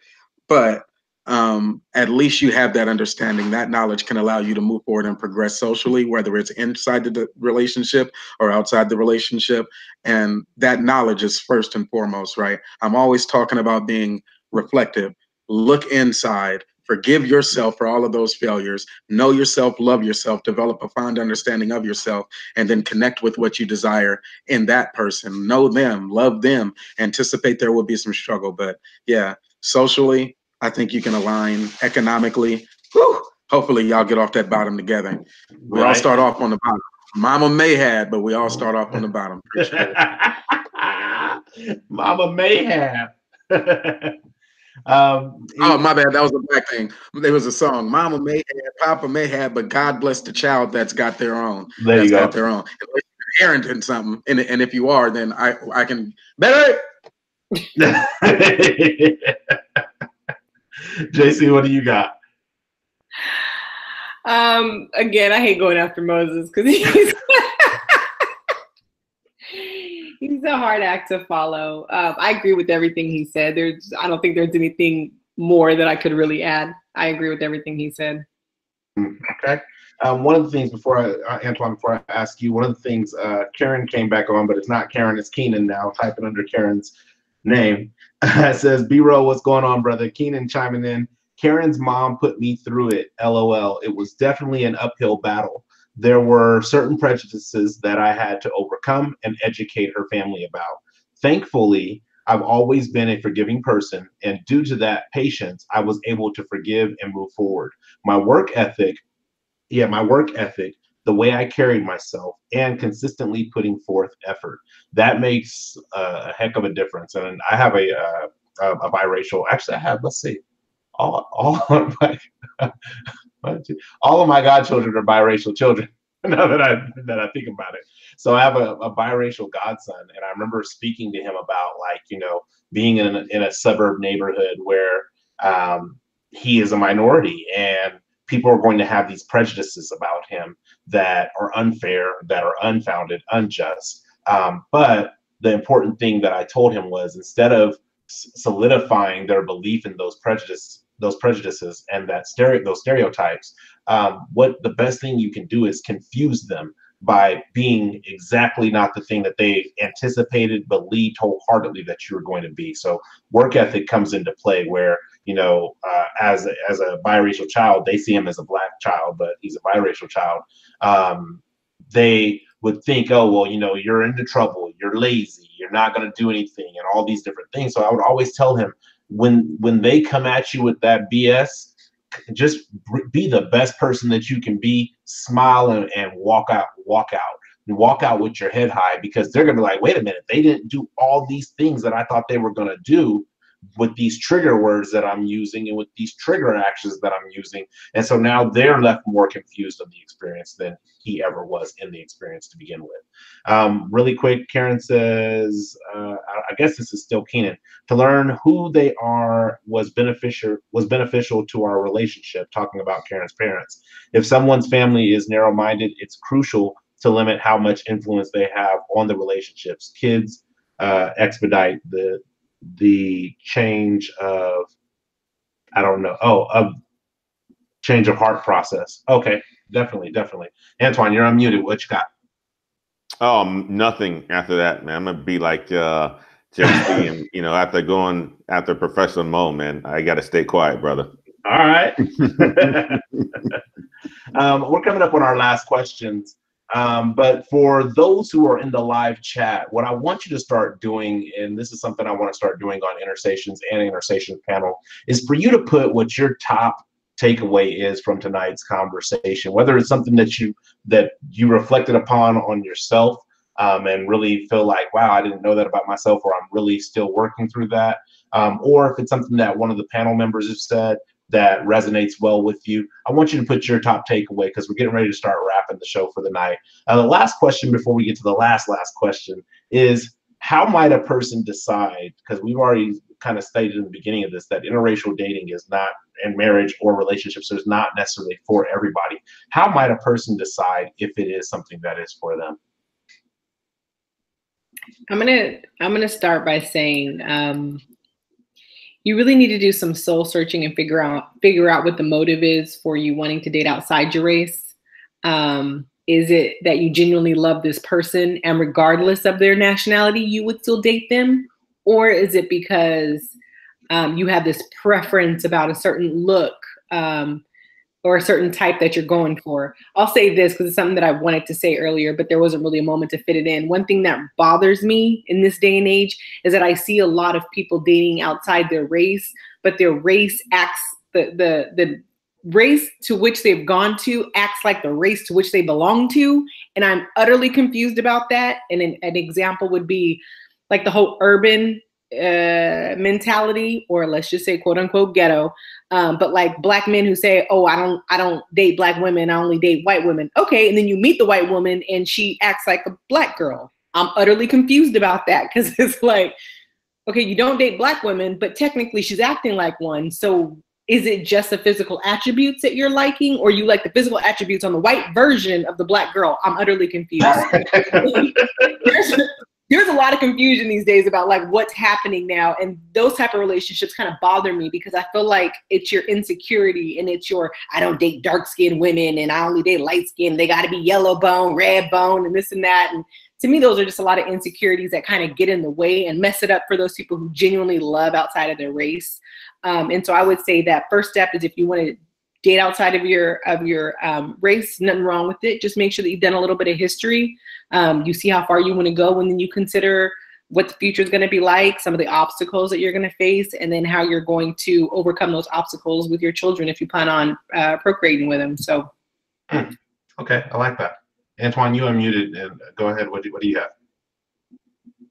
But at least you have that understanding. That knowledge can allow you to move forward and progress socially, whether it's inside the relationship or outside the relationship. And that knowledge is first and foremost, right? I'm always talking about being reflective. Look inside. Forgive yourself for all of those failures. Know yourself, love yourself, develop a fond understanding of yourself, and then connect with what you desire in that person. Know them, love them, anticipate there will be some struggle. But yeah, socially, I think you can align. Economically. Hopefully y'all get off that bottom together. We all start off on the bottom. Mama may have, but we all start off on the bottom. Mama may have. Oh, my bad. That was a black thing. There was a song. Mama may have, Papa may have, but God bless the child that's got their own. There you go. Got their own. Unless you're parenting something, and if you are, then I can better. JC, what do you got? Again, I hate going after Moses because he's a hard act to follow. I agree with everything he said. I don't think there's anything more that I could really add. I agree with everything he said. Okay. One of the things Antoine, before I ask you, one of the things, Karen came back on, but it's not Karen, it's Keenan now. Type it under Karen's name. It says, B-Row, what's going on, brother? Keenan chiming in. Karen's mom put me through it. LOL. It was definitely an uphill battle. There were certain prejudices that I had to overcome and educate her family about. Thankfully, I've always been a forgiving person, and due to that patience, I was able to forgive and move forward. My work ethic, the way I carried myself, and consistently putting forth effort. That makes a heck of a difference. And I have a biracial, actually I have, let's see, all of my godchildren are biracial children. Now that I think about it. So I have a biracial godson, and I remember speaking to him about, like, being in a suburb neighborhood where he is a minority and people are going to have these prejudices about him that are unfair, that are unfounded, unjust. But the important thing that I told him was, instead of solidifying their belief in those prejudices and those stereotypes, what the best thing you can do is confuse them by being exactly not the thing that they anticipated, believed wholeheartedly that you were going to be. So work ethic comes into play where, as a biracial child, they see him as a black child, but he's a biracial child. They would think, oh, well, you're into trouble, you're lazy, you're not going to do anything, and all these different things. So I would always tell him, when they come at you with that BS, just be the best person that you can be, smile and walk out. walk out with your head high, because they're going to be like, wait a minute, they didn't do all these things that I thought they were going to do with these trigger words that I'm using and with these trigger actions that I'm using. And so now they're left more confused of the experience than he ever was in the experience to begin with. Really quick, Karen says, I guess this is still Keenan, to learn who they are was beneficial to our relationship, talking about Karen's parents. If someone's family is narrow-minded, it's crucial to limit how much influence they have on the relationships. Kids expedite the change of, I don't know, of change of heart process. Okay, definitely. Antoine, you're unmuted. What you got? Nothing after that, man. I'm gonna be like Jesse, and after professional mode, man. I gotta stay quiet, brother. All right. We're coming up on our last questions. But for those who are in the live chat, what I want you to start doing, and this is something I want to start doing on Intersations and Intersations Panel, is for you to put what your top takeaway is from tonight's conversation, whether it's something that you reflected upon on yourself, and really feel like, wow, I didn't know that about myself, or I'm really still working through that, or if it's something that one of the panel members have said that resonates well with you. I want you to put your top takeaway, because we're getting ready to start wrapping the show for the night. The last question before we get to the last question is, how might a person decide, because we've already kind of stated in the beginning of this that interracial dating is not, and marriage or relationships is not necessarily for everybody. How might a person decide if it is something that is for them? I'm gonna start by saying, you really need to do some soul searching and figure out what the motive is for you wanting to date outside your race. Is it that you genuinely love this person and regardless of their nationality, you would still date them? Or is it because you have this preference about a certain look or a certain type that you're going for? I'll say this because it's something that I wanted to say earlier, but there wasn't really a moment to fit it in. One thing that bothers me in this day and age is that I see a lot of people dating outside their race, but their race acts, the race to which they've gone to acts like the race to which they belong to. And I'm utterly confused about that. And an example would be like the whole urban mentality, or let's just say quote unquote ghetto. But like black men who say, oh, I don't date black women, I only date white women. Okay. And then you meet the white woman and she acts like a black girl. I'm utterly confused about that, because it's like, okay, you don't date black women, but technically she's acting like one. So is it just the physical attributes that you're liking, or you like the physical attributes on the white version of the black girl? I'm utterly confused. There's a lot of confusion these days about like what's happening now. And those type of relationships kind of bother me, because I feel like it's your insecurity and it's your, I don't date dark skinned women and I only date light skin. They got to be yellow bone, red bone, and this and that. And to me, those are just a lot of insecurities that kind of get in the way and mess it up for those people who genuinely love outside of their race. And so I would say that first step is, if you want to date outside of your race, nothing wrong with it. Just make sure that you've done a little bit of history. You see how far you want to go, and then you consider what the future is going to be like, some of the obstacles that you're going to face, and then how you're going to overcome those obstacles with your children if you plan on procreating with them. So, okay, I like that. Antoine, you unmuted, and go ahead. What do you have?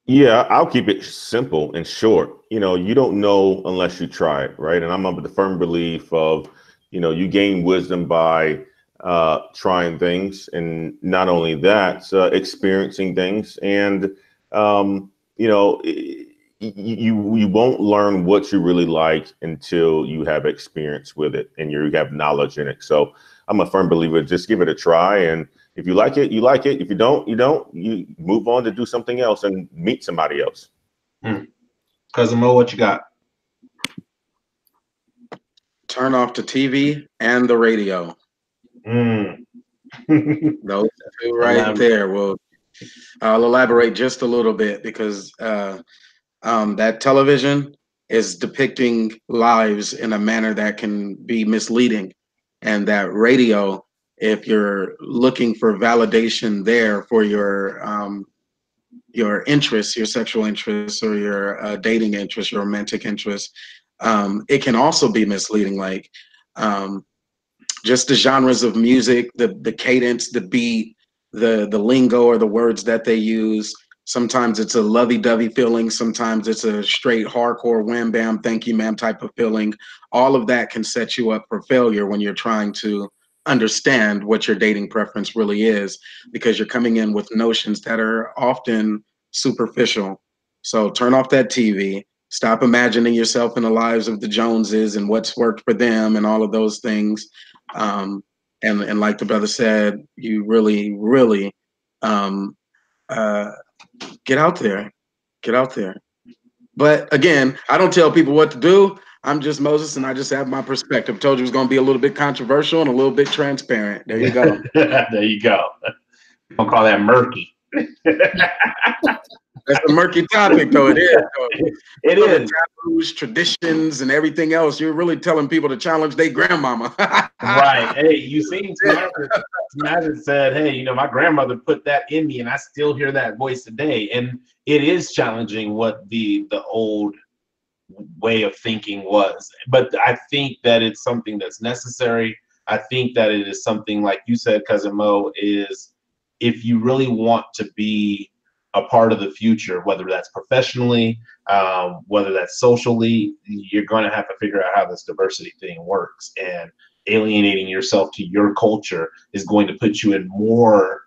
Yeah, I'll keep it simple and short. You don't know unless you try it, right? And I'm of the firm belief of, you gain wisdom by trying things, and not only that, experiencing things. And you won't learn what you really like until you have experience with it and you have knowledge in it. So I'm a firm believer, just give it a try. And if you like it, you like it. If you don't, you don't. You move on to do something else and meet somebody else. Cousin Mo, what you got? Turn off the TV and the radio. Those two right there. Well, I'll elaborate just a little bit, because that television is depicting lives in a manner that can be misleading. And that radio, if you're looking for validation there for your interests, your sexual interests, or your dating interests, your romantic interests, it can also be misleading. Like just the genres of music, the cadence, the beat, the lingo or the words that they use. Sometimes it's a lovey-dovey feeling. Sometimes it's a straight hardcore wham bam, thank you ma'am type of feeling. All of that can set you up for failure when you're trying to understand what your dating preference really is, because you're coming in with notions that are often superficial. So turn off that TV, stop imagining yourself in the lives of the Joneses and what's worked for them and all of those things. And like the brother said, you really, really um, uh, get out there, get out there. But again, I don't tell people what to do. I'm just Moses, and I just have my perspective. Told you it was going to be a little bit controversial and a little bit transparent. There you go. There you go. Don't call that murky. That's a murky topic, though. It is. It is. Taboos, traditions, and everything else. You're really telling people to challenge their grandmama. Right. Hey, you seen Samantha said, hey, you know, my grandmother put that in me, and I still hear that voice today. And it is challenging what the old way of thinking was. But I think that it's something that's necessary. I think that it is something, like you said, Cousin Mo, is if you really want to be a part of the future, whether that's professionally, whether that's socially, you're going to have to figure out how this diversity thing works. And alienating yourself to your culture is going to put you in more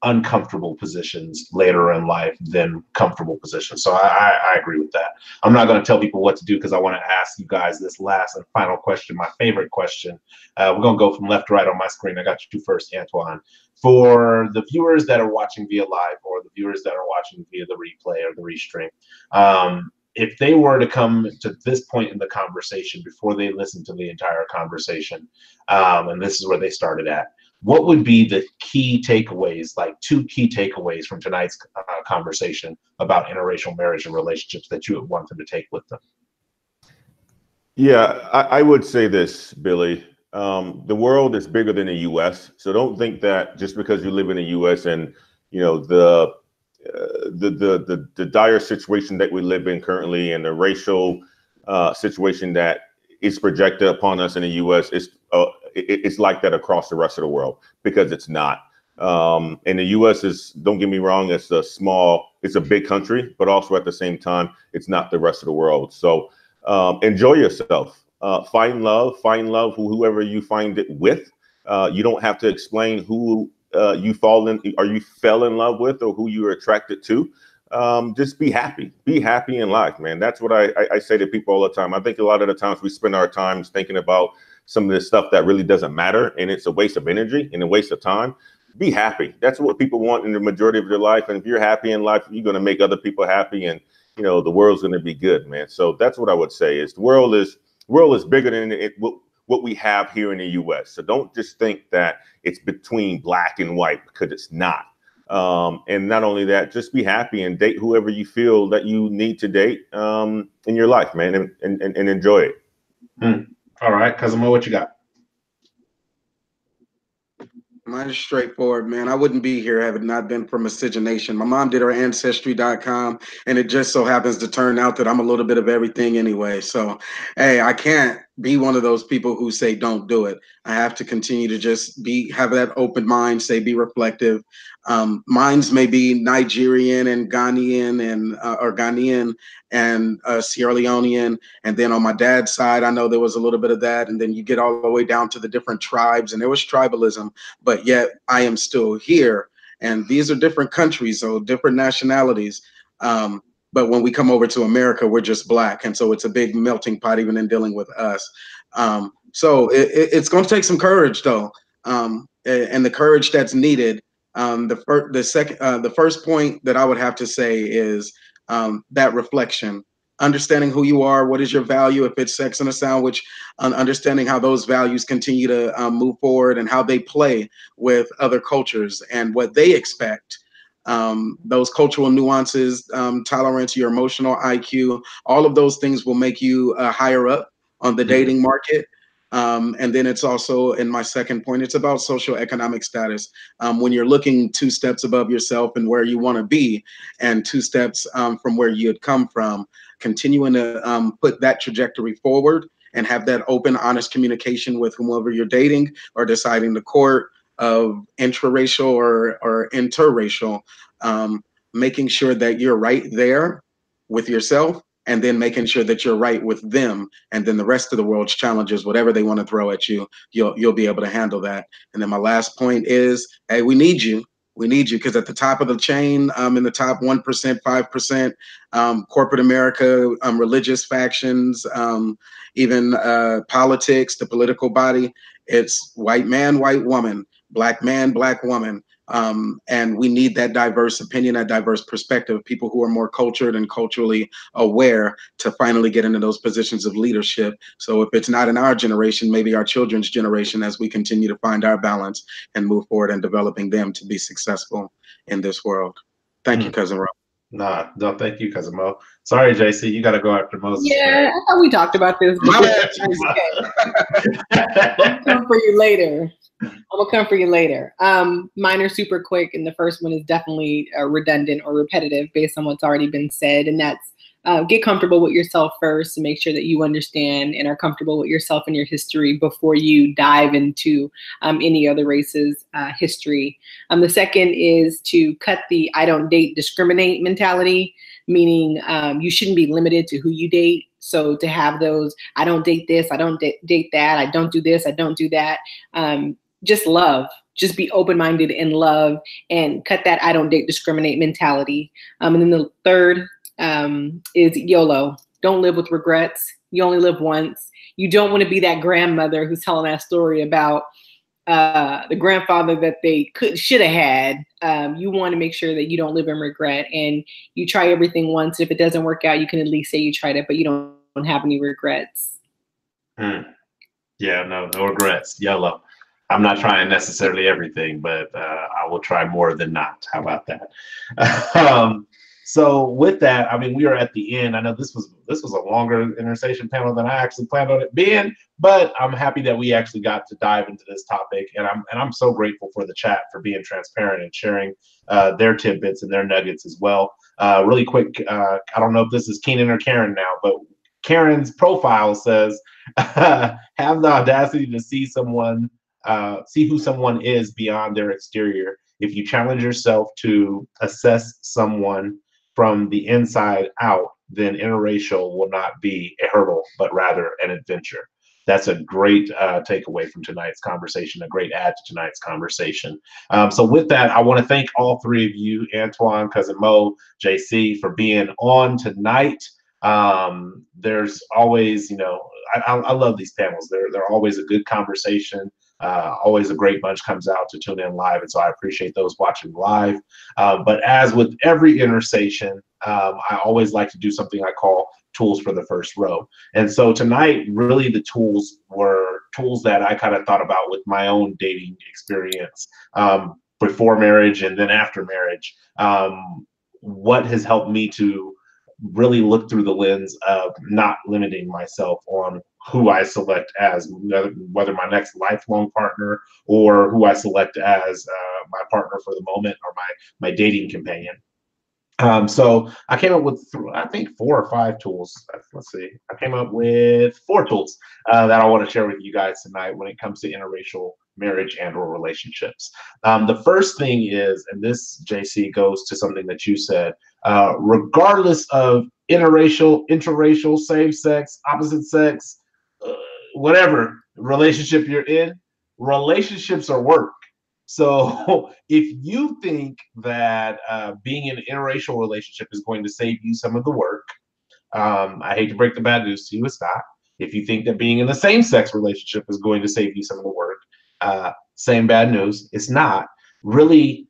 uncomfortable positions later in life than comfortable positions. So I agree with that. I'm not going to tell people what to do because I want to ask you guys this last and final question, my favorite question. We're going to go from left to right on my screen. I got you first, Antoine. For the viewers that are watching via live or the viewers that are watching via the replay or the restream, if they were to come to this point in the conversation before they listen to the entire conversation, and this is where they started at, what would be the key takeaways, like 2 key takeaways from tonight's conversation about interracial marriage and relationships that you would want them to take with them? Yeah, I would say this, Billy. The world is bigger than the U.S., so don't think that just because you live in the U.S. and you know the dire situation that we live in currently and the racial situation that is projected upon us in the U.S. It's like that across the rest of the world, because it's not. And the U.S. is, don't get me wrong, it's a big country, but also at the same time, it's not the rest of the world. So enjoy yourself. Find love whoever you find it with. You don't have to explain who you fell in love with or who you're attracted to. Just be happy in life, man. That's what I say to people all the time. I think a lot of the times we spend our times thinking about some of this stuff that really doesn't matter, and it's a waste of energy and a waste of time. Be happy. That's what people want in the majority of their life. And if you're happy in life, you're going to make other people happy, and you know the world's going to be good, man. So that's what I would say is the world is bigger than what we have here in the U.S. So don't just think that it's between black and white, because it's not. And not only that, just be happy and date whoever you feel that you need to date in your life, man, and enjoy it. All right, Cousin Mo, what you got? Mine is straightforward, man. I wouldn't be here had it not been for miscegenation. My mom did her ancestry.com, and it just so happens to turn out that I'm a little bit of everything anyway. So, hey, I can't be one of those people who say don't do it. I have to continue to just have that open mind, be reflective. Mines may be Nigerian and Ghanaian or Ghanaian and Sierra Leonean. And then on my dad's side, I know there was a little bit of that. And then you get all the way down to the different tribes, and there was tribalism, but yet I am still here. And these are different countries, so different nationalities. But when we come over to America, we're just black. And so it's a big melting pot, even in dealing with us. So it's going to take some courage, though. And the courage that's needed. The first point that I would have to say is that reflection, understanding who you are, what is your value, if it's sex and a sandwich, understanding how those values continue to move forward and how they play with other cultures and what they expect. Those cultural nuances, tolerance, your emotional IQ, all of those things will make you higher up on the dating market. And then it's also, in my second point, it's about social economic status. When you're looking 2 steps above yourself and where you want to be, and 2 steps from where you had come from, continuing to put that trajectory forward and have that open, honest communication with whomever you're dating or deciding to court. intraracial or interracial, making sure that you're right there with yourself, and then making sure that you're right with them, and then the rest of the world's challenges, whatever they want to throw at you, you'll be able to handle that. And then my last point is, hey, we need you. We need you, because at the top of the chain, in the top 1%, 5%, corporate America, religious factions, even politics, the political body, it's white man, white woman, black man, black woman. And we need that diverse opinion, that diverse perspective, people who are more cultured and culturally aware to finally get into those positions of leadership. So if it's not in our generation, maybe our children's generation, as we continue to find our balance and move forward and developing them to be successful in this world. Thank you, Cousin Ro. Nah, no, thank you, Cousin Mo. Sorry, JC, you got to go after Moses. Yeah, I thought we talked about this. I'll come for you later. I'll come for you later. Mine are super quick, and the first one is definitely redundant or repetitive based on what's already been said, and that's get comfortable with yourself first, and make sure that you understand and are comfortable with yourself and your history before you dive into any other race's history. The second is to cut the I don't date, discriminate mentality, meaning you shouldn't be limited to who you date. So to have those, I don't date this, I don't date that, I don't do this, I don't do that. Just love. Just be open-minded and love, and cut that I don't date, discriminate mentality. And then the third is YOLO. Don't live with regrets. You only live once. You don't want to be that grandmother who's telling that story about the grandfather that they should have had. You want to make sure that you don't live in regret, and you try everything once. If it doesn't work out, you can at least say you tried it, but you don't have any regrets. Yeah, no regrets. YOLO. I'm not trying necessarily everything, but I will try more than not. How about that? So with that, I mean, we are at the end. I know this was a longer Intersation panel than I actually planned on it being, but I'm happy that we actually got to dive into this topic, and I'm so grateful for the chat for being transparent and sharing their tidbits and their nuggets as well. Really quick, I don't know if this is Keenan or Karen now, but Karen's profile says, "Have the audacity to see someone." See who someone is beyond their exterior. If you challenge yourself to assess someone from the inside out, then interracial will not be a hurdle, but rather an adventure. That's a great takeaway from tonight's conversation, a great add to tonight's conversation. So with that, I want to thank all three of you, Antoine, Cousin Mo, JC, for being on tonight. There's always, I love these panels. They're always a good conversation. Always a great bunch comes out to tune in live, and so I appreciate those watching live. But as with every Intersation, I always like to do something I call tools for the first row. And so tonight, really the tools were tools that I kind of thought about with my own dating experience before marriage and then after marriage. What has helped me to really look through the lens of not limiting myself on who I select as whether my next lifelong partner or who I select as my partner for the moment or my dating companion. So I came up with, I think, 4 or 5 tools. Let's see. I came up with 4 tools that I want to share with you guys tonight when it comes to interracial marriage and or relationships. The first thing is, and this, JC, goes to something that you said, regardless of interracial, same sex, opposite sex, whatever relationship you're in, relationships are work. So if you think that being in an interracial relationship is going to save you some of the work, I hate to break the bad news to you, it's not. If you think that being in the same-sex relationship is going to save you some of the work, same bad news, it's not. Really,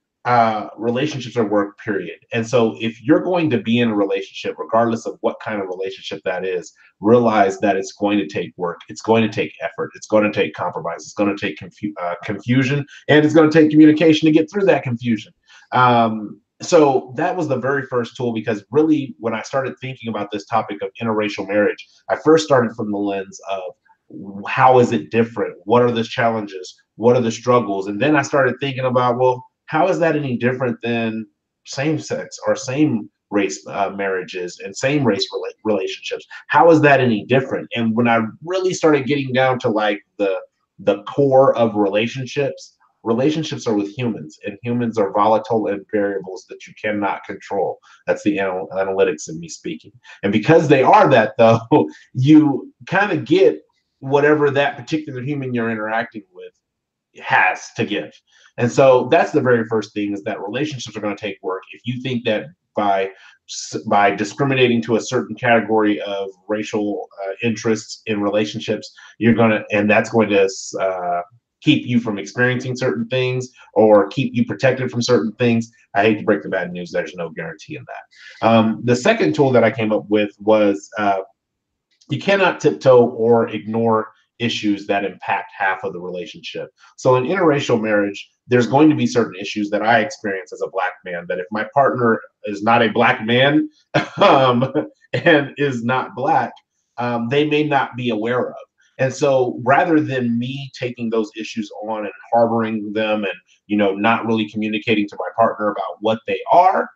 relationships are work, period. And so if you're going to be in a relationship, regardless of what kind of relationship that is, realize that it's going to take work, it's going to take effort, it's going to take compromise, it's going to take confusion, and it's going to take communication to get through that confusion. So that was the very first tool, because really when I started thinking about this topic of interracial marriage, I first started from the lens of how is it different? What are the challenges? What are the struggles? And then I started thinking about, well, how is that any different than same-sex or same-race marriages and same-race relationships? How is that any different? And when I really started getting down to like the core of relationships, relationships are with humans, and humans are volatile and variables that you cannot control. That's the analytics in me speaking. And because they are that, though, you kind of get whatever that particular human you're interacting with has to give. And so that's the very first thing, is that relationships are going to take work. If you think that by discriminating to a certain category of racial interests in relationships, you're going to, and that's going to keep you from experiencing certain things or keep you protected from certain things, I hate to break the bad news, there's no guarantee in that. The second tool that I came up with was you cannot tiptoe or ignore issues that impact half of the relationship. So in interracial marriage, there's going to be certain issues that I experience as a Black man that if my partner is not a Black man and is not Black, they may not be aware of. And so rather than me taking those issues on and harboring them and, you know, not really communicating to my partner about what they are,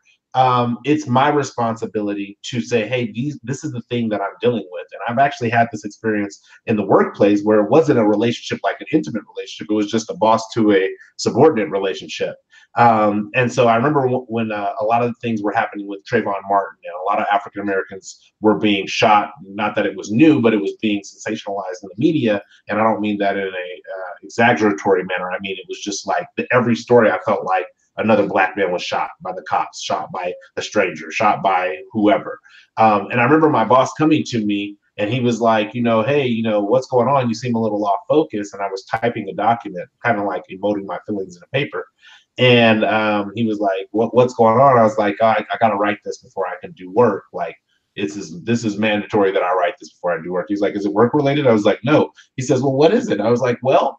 it's my responsibility to say, hey, this is the thing that I'm dealing with. And I've actually had this experience in the workplace where it wasn't a relationship like an intimate relationship. It was just a boss to a subordinate relationship. And so I remember when a lot of the things were happening with Trayvon Martin, and a lot of African Americans were being shot. Not that it was new, but it was being sensationalized in the media. And I don't mean that in a exaggeratory manner. I mean, it was just like every story I felt like another Black man was shot by the cops, shot by a stranger, shot by whoever. And I remember my boss coming to me and he was like, you know, hey, you know, what's going on? You seem a little off focus. And I was typing a document, kind of like emoting my feelings in a paper. And he was like, what's going on? I was like, I got to write this before I can do work. Like, this is mandatory that I write this before I do work. He's like, is it work related? I was like, no. He says, well, what is it? I was like, well,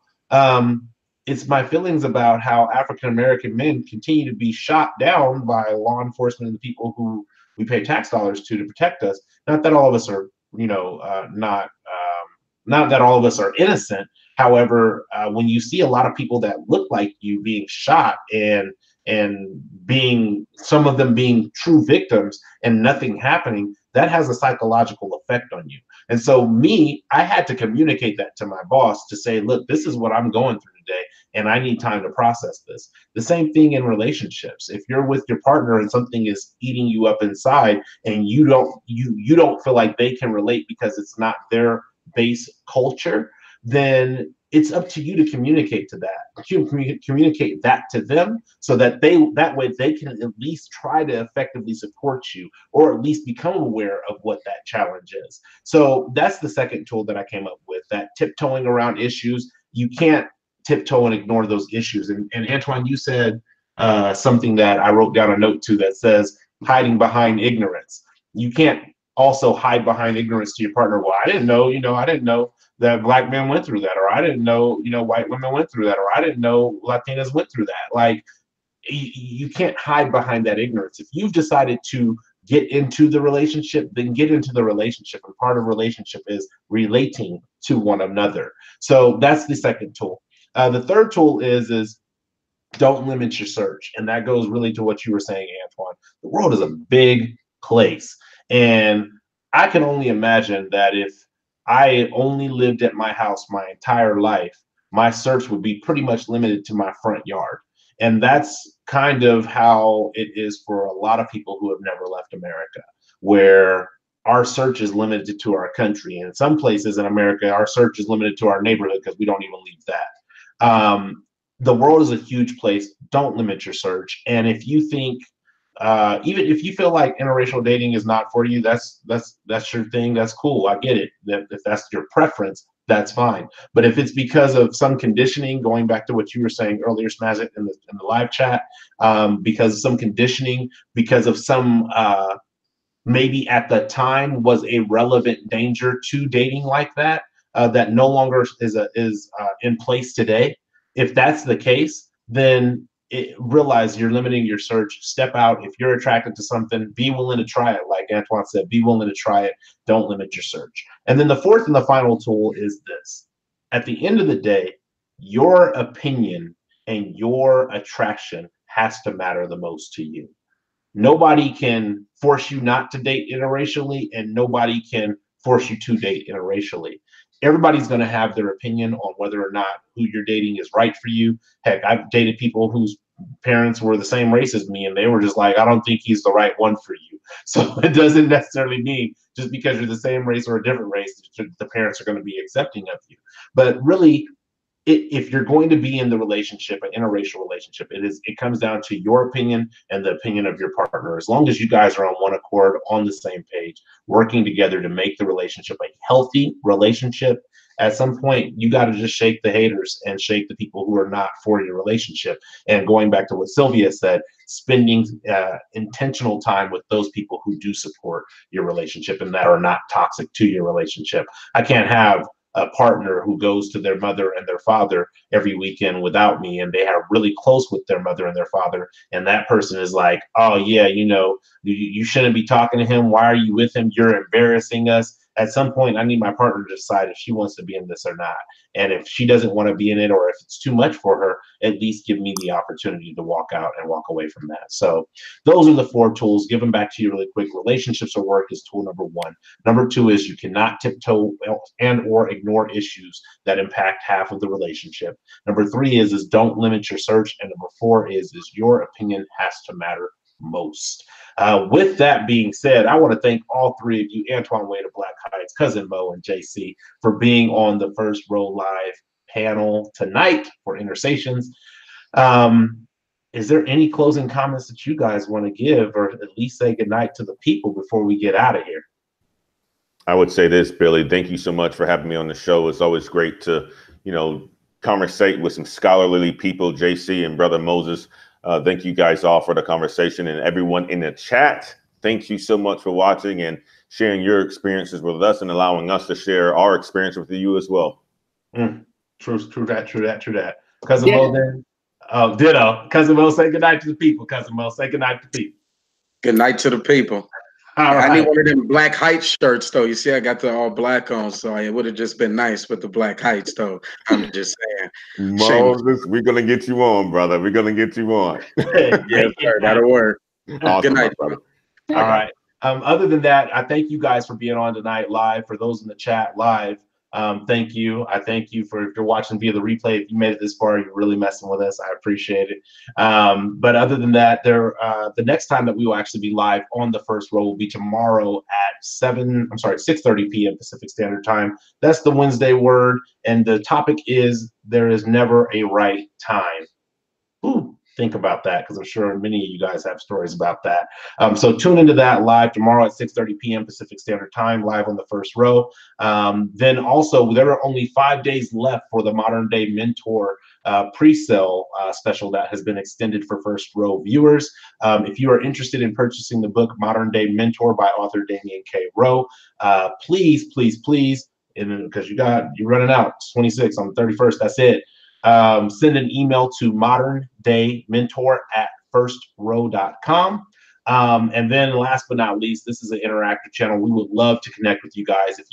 it's my feelings about how African American men continue to be shot down by law enforcement and the people who we pay tax dollars to protect us. Not that all of us are, you know, not that all of us are innocent. However, when you see a lot of people that look like you being shot and being, some of them being true victims and nothing happening, that has a psychological effect on you. And so I had to communicate that to my boss to say, look, this is what I'm going through today, and I need time to process this. The same thing in relationships. If you're with your partner and something is eating you up inside and you don't feel like they can relate because it's not their base culture, then it's up to you to communicate to that. Communicate that to them so that that way they can at least try to effectively support you, or at least become aware of what that challenge is. So that's the second tool that I came up with, that tiptoeing around issues. You can't tiptoe and ignore those issues. And Antoine, you said something that I wrote down a note to that says hiding behind ignorance. You can't also hide behind ignorance to your partner. Well, I didn't know that Black men went through that, or I didn't know, white women went through that, or I didn't know Latinas went through that. Like, you can't hide behind that ignorance. If you've decided to get into the relationship, then get into the relationship. And part of relationship is relating to one another. So that's the second tool. The third tool is don't limit your search. And that goes really to what you were saying, Antoine. The world is a big place. And I can only imagine that if I only lived at my house my entire life, my search would be pretty much limited to my front yard. And that's kind of how it is for a lot of people who have never left America, where our search is limited to our country. And in some places in America, our search is limited to our neighborhood because we don't even leave that. The world is a huge place. Don't limit your search. And if you think, even if you feel like interracial dating is not for you, that's your thing. That's cool. I get it. If that's your preference, that's fine. But if it's because of some conditioning, going back to what you were saying earlier, Smazik, in the live chat, because of some conditioning, because of some maybe at the time was a relevant danger to dating like that, that no longer is in place today. If that's the case, then realize you're limiting your search. Step out. If you're attracted to something, be willing to try it. Like Antoine said, be willing to try it. Don't limit your search. And then the fourth and the final tool is this. At the end of the day, your opinion and your attraction has to matter the most to you. Nobody can force you not to date interracially, and nobody can force you to date interracially. everybody's going to have their opinion on whether or not who you're dating is right for you. Heck, I've dated people whose parents were the same race as me, and they were just like, I don't think he's the right one for you. So it doesn't necessarily mean just because you're the same race or a different race, the parents are going to be accepting of you. But really, if you're going to be in the relationship, an interracial relationship, it comes down to your opinion and the opinion of your partner. As long as you guys are on one accord, on the same page, working together to make the relationship a healthy relationship, at some point you got to just shake the haters and shake the people who are not for your relationship. And going back to what Sylvia said, spending intentional time with those people who do support your relationship and that are not toxic to your relationship. I can't have a partner who goes to their mother and their father every weekend without me, and they are really close with their mother and their father, and that person is like, oh yeah, you shouldn't be talking to him, why are you with him, you're embarrassing us. At some point, I need my partner to decide if she wants to be in this or not. And if she doesn't want to be in it, or if it's too much for her, at least give me the opportunity to walk out and walk away from that. So those are the 4 tools. Give them back to you really quick. Relationships at work is tool number 1. Number 2 is you cannot tiptoe and or ignore issues that impact half of the relationship. Number 3 is don't limit your search. And number 4 is your opinion has to matter most. With that being said, I want to thank all 3 of you, Antoine Wade of Black Heights, Cousin Mo, and JC, for being on the 1stWroe Live panel tonight for Intersations. Is there any closing comments that you guys want to give, or at least say goodnight to the people before we get out of here? I would say this, Billy, thank you so much for having me on the show. It's always great to, conversate with some scholarly people, JC and Brother Moses. Thank you guys all for the conversation, and everyone in the chat. Thank you so much for watching and sharing your experiences with us and allowing us to share our experience with you as well. True that. Cousin Mo then? Oh, ditto. Cousin Mo, say goodnight to the people. Cousin Mo, say goodnight to the people. Good night to the people. All right. I need one of them Black Heights shirts, though. You see, I got the all black on, so it would have just been nice with the Black Heights, though. I'm just saying. Moses, we're going to get you on, brother. We're going to get you on. Yes, sir. That'll work. Awesome, good night, brother. All right. Other than that, I thank you guys for being on tonight live. For those in the chat live, thank you. I thank you for if you're watching via the replay. If you made it this far, you're really messing with us. I appreciate it. But other than that, the next time that we will actually be live on the 1stWroe will be tomorrow at 6:30 p.m. Pacific Standard Time. That's the Wednesday word, and the topic is there is never a right time. Ooh. Think about that, because I'm sure many of you guys have stories about that. So tune into that live tomorrow at 6:30 p.m. Pacific Standard Time, live on the 1stWroe. Then also, there are only 5 days left for the Modern Day Mentor pre-sale special that has been extended for 1stWroe viewers. If you are interested in purchasing the book Modern Day Mentor by author Damian K. Rowe, please, because you're running out. It's 26 on the 31st. That's it. Send an email to moderndaymentor@1stwroe.com. And then last but not least, this is an interactive channel. We would love to connect with you guys. If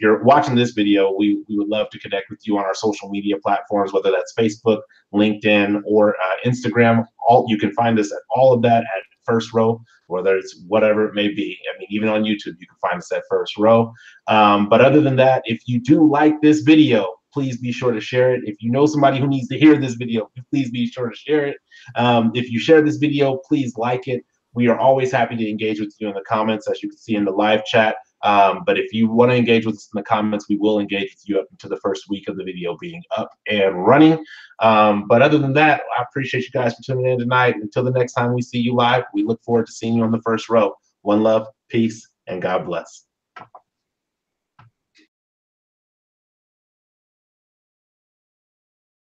you're watching this video, we would love to connect with you on our social media platforms, whether that's Facebook, LinkedIn, or Instagram. You can find us at all of that at 1stWroe, whether it's whatever it may be. I mean, even on YouTube, you can find us at 1stWroe. But other than that, if you do like this video, please be sure to share it. If you know somebody who needs to hear this video, please be sure to share it. If you share this video, please like it. We are always happy to engage with you in the comments, as you can see in the live chat. But if you want to engage with us in the comments, we will engage with you up until the first week of the video being up and running. But other than that, I appreciate you guys for tuning in tonight. Until the next time we see you live, we look forward to seeing you on the 1stWroe. One love, peace, and God bless.